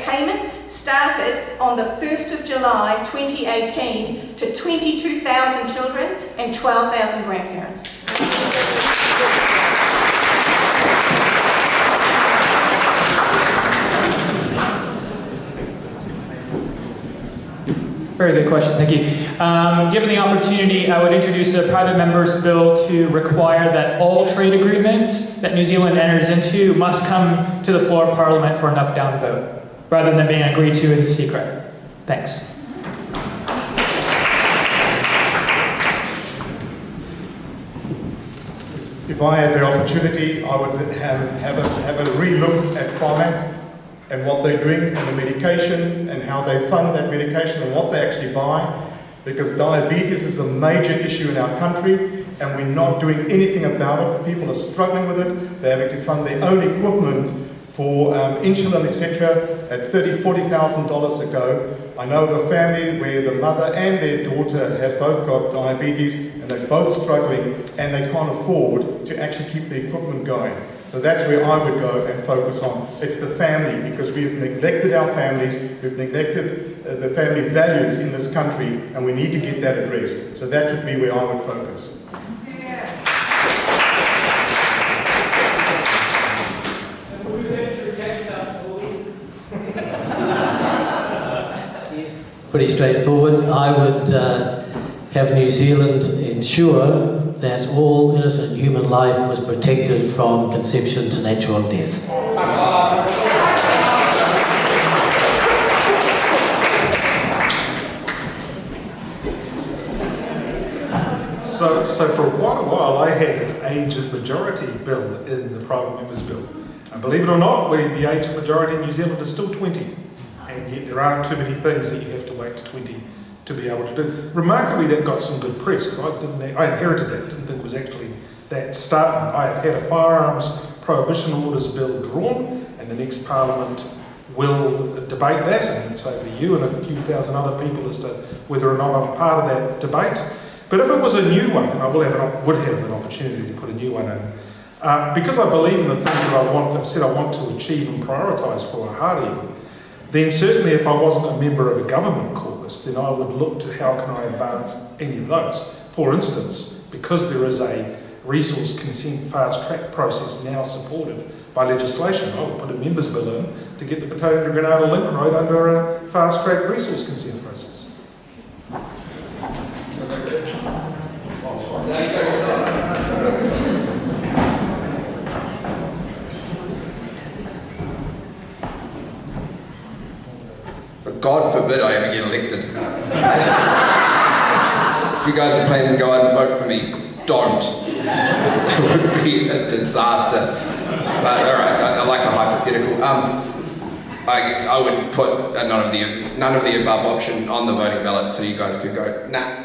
payment started on the 1st of July 2018 to 22,000 children and 12,000 grandparents. Very good question, thank you. Given the opportunity, I would introduce a private member's bill to require that all trade agreements that New Zealand enters into must come to the floor of Parliament for an up-down vote, rather than being agreed to in secret. Thanks. If I had the opportunity, I would have us have a re-look at Pharmac and what they're doing and the medication and how they fund that medication and what they actually buy, because diabetes is a major issue in our country and we're not doing anything about it. People are struggling with it. They're having to fund their own equipment for insulin, etc. at $30,000, $40,000 a go. I know of a family where the mother and their daughter has both got diabetes and they're both struggling and they can't afford to actually keep the equipment going. So that's where I would go and focus on. It's the family, because we have neglected our families, we've neglected the family values in this country, and we need to get that addressed. So that would be where I would focus. Pretty straightforward. I would have New Zealand ensure that all innocent human life was protected from conception to natural death. So for quite a while I had an age of majority bill in the private members bill. And believe it or not, the age of majority in New Zealand is still 20. And yet there aren't too many things that you have to wait to 20 to be able to do. Remarkably, that got some good press, because I inherited that, didn't think it was actually that startling. I have had a firearms prohibition orders bill drawn, and the next Parliament will debate that, and it's over to you and a few thousand other people as to whether or not I'm part of that debate. But if it was a new one, and I would have an opportunity to put a new one in, because I believe in the things that I've said I want to achieve and prioritise for Ōhāriu, then certainly if I wasn't a member of a government caucus, then I would look to how can I advance any of those. For instance, because there is a resource consent fast track process now supported by legislation, I would put a members bill in to get the Potato to Granada Link Road under a fast track resource consent process. God forbid I ever get elected. If you guys are planning to go out and vote for me, don't. It would be a disaster. But alright, I like a hypothetical. I would put none of the above option on the voting ballot so you guys could go, nah.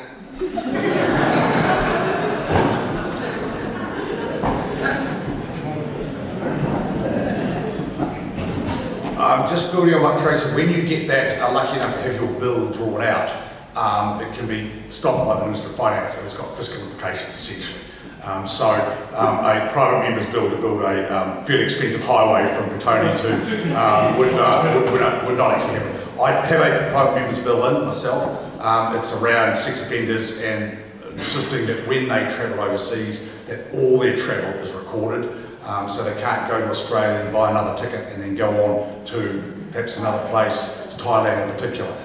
Just building on what Tracy, when you get that, are lucky enough to have your bill drawn out, it can be stopped by the Minister of Finance, and it's got fiscal implications essentially. A private member's bill to build a fairly expensive highway from Petone to would not actually happen. I have a private member's bill in myself. It's around sex offenders and insisting that when they travel overseas, that all their travel is recorded, so they can't go to Australia and buy another ticket and then go on to perhaps another place, to Thailand in particular.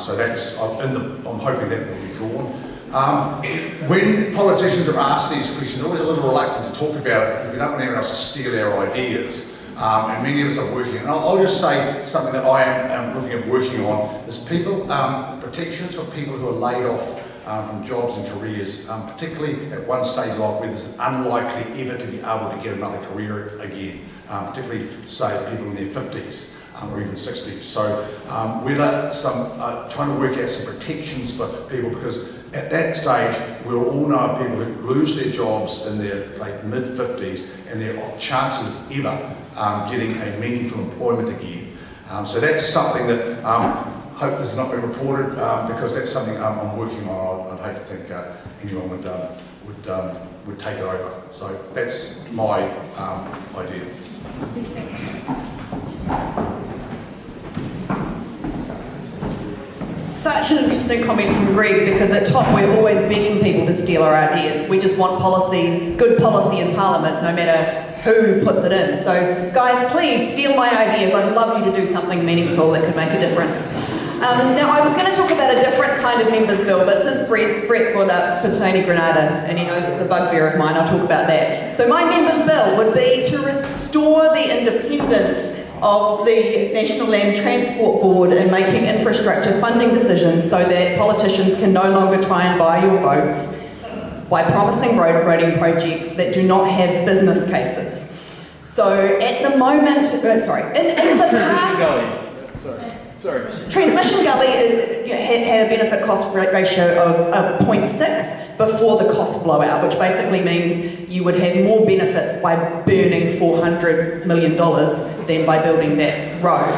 So that's, I'm hoping that will be drawn. When politicians are asked these questions, they're always a little reluctant to talk about it because we don't want anyone else to steal our ideas. And many of us are working, and I'll just say something that I am looking at working on, is people, protections for people who are laid off from jobs and careers, particularly at one stage of life where there's unlikely ever to be able to get another career again, particularly, say, people in their 50s. Or even 60s. So whether trying to work out some protections for people, because at that stage we'll all know people who lose their jobs in their mid-50s and their chances of ever getting a meaningful employment again. So that's something that I hope this has not been reported because that's something I'm working on. I'd hate to think anyone would take it over. So that's my idea. Such an interesting comment from Greg, because at top we're always begging people to steal our ideas. We just want policy, good policy in Parliament, no matter who puts it in. So guys, please steal my ideas. I'd love you to do something meaningful that could make a difference. Now I was going to talk about a different kind of members bill, but since Brett brought up Petone Grenada, and he knows it's a bugbear of mine, I'll talk about that. So my members bill would be to restore the independence of the National Land Transport Board in making infrastructure funding decisions so that politicians can no longer try and buy your votes by promising roading projects that do not have business cases. So at the moment, in the past... Transmission Gully had a benefit cost ratio of 0.6 before the cost blowout, which basically means you would have more benefits by burning $400 million than by building that road.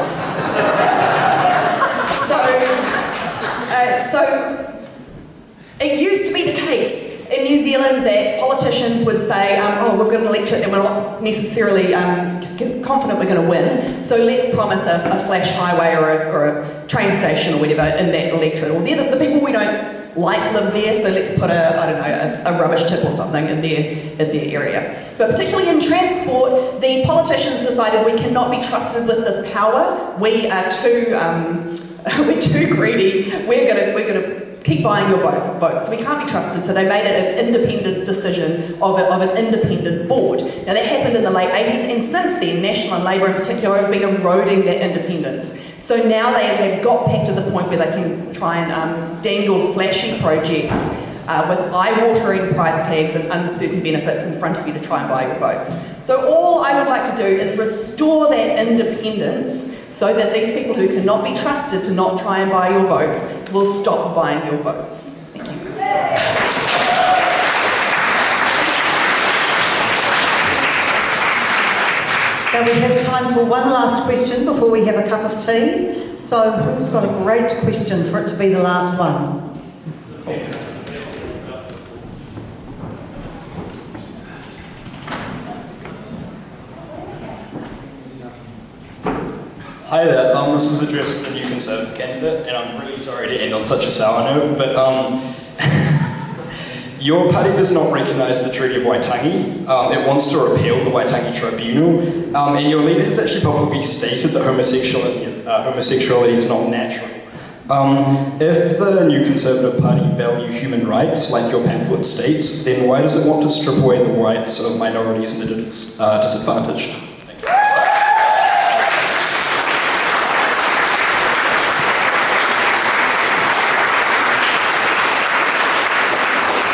So it used to be the case in New Zealand that politicians would say, we've got an electorate that we're not necessarily confident we're going to win, so let's promise a flash highway or a train station or whatever in that electorate. Or they're the people we don't like live there, so let's put a rubbish tip or something in their area. But particularly in transport, the politicians decided we cannot be trusted with this power. We are we're too greedy. We're gonna keep buying your votes. We can't be trusted, so they made it an independent decision of an independent board. Now that happened in the late 80s, and since then, National and Labour in particular have been eroding that independence. So now they have got back to the point where they can try and dangle flashy projects with eye-watering price tags and uncertain benefits in front of you to try and buy your votes. So all I would like to do is restore that independence so that these people who cannot be trusted to not try and buy your votes will stop buying your votes. Thank you. Now we have time for one last question before we have a cup of tea. So who's got a great question for it to be the last one? Hi there, this is addressed to the new Conservative candidate, and I'm really sorry to end on such a sour note, but your party does not recognise the Treaty of Waitangi. It wants to repeal the Waitangi Tribunal, and your leader has actually publicly stated that homosexuality is not natural. If the new Conservative Party value human rights, like your pamphlet states, then why does it want to strip away the rights of minorities and the disadvantaged?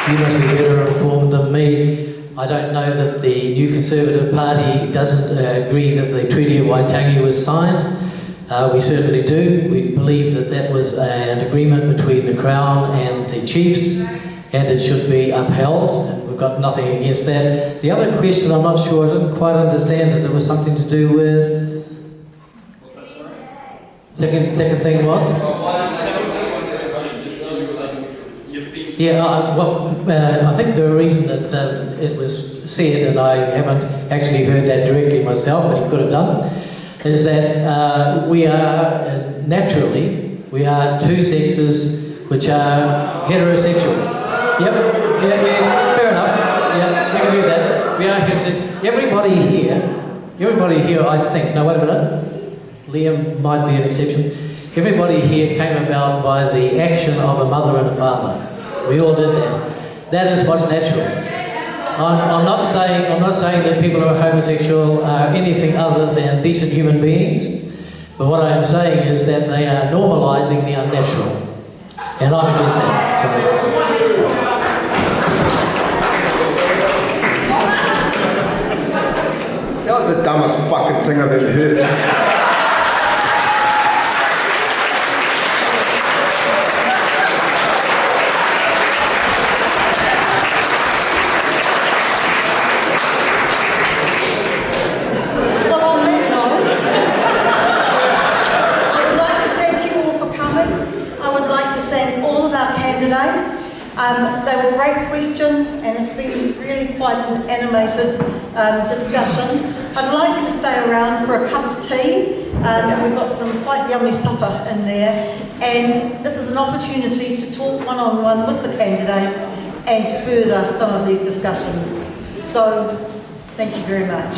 You must be better informed than me. I don't know that the new Conservative Party doesn't agree that the Treaty of Waitangi was signed. We certainly do. We believe that that was an agreement between the Crown and the Chiefs, and it should be upheld. And we've got nothing against that. The other question, I'm not sure, I didn't quite understand that there was something to do with... What's that, sorry? Second thing was? Yeah, I think the reason that it was said, and I haven't actually heard that directly myself, but he could have done, is that we are we are two sexes which are heterosexual. Yep, yeah, fair enough. Yeah, we can do that. We are heterosexual. Everybody here, I think. Now wait a minute. Liam might be an exception. Everybody here came about by the action of a mother and a father. We all did that. That is what's natural. I'm not saying that people who are homosexual are anything other than decent human beings, but what I am saying is that they are normalising the unnatural, and I'm against that. That was the dumbest fucking thing I've ever heard. They were great questions, and it's been really quite an animated discussion. I'd like you to stay around for a cup of tea, and we've got some quite yummy supper in there. And this is an opportunity to talk one-on-one with the candidates and to further some of these discussions. So, thank you very much.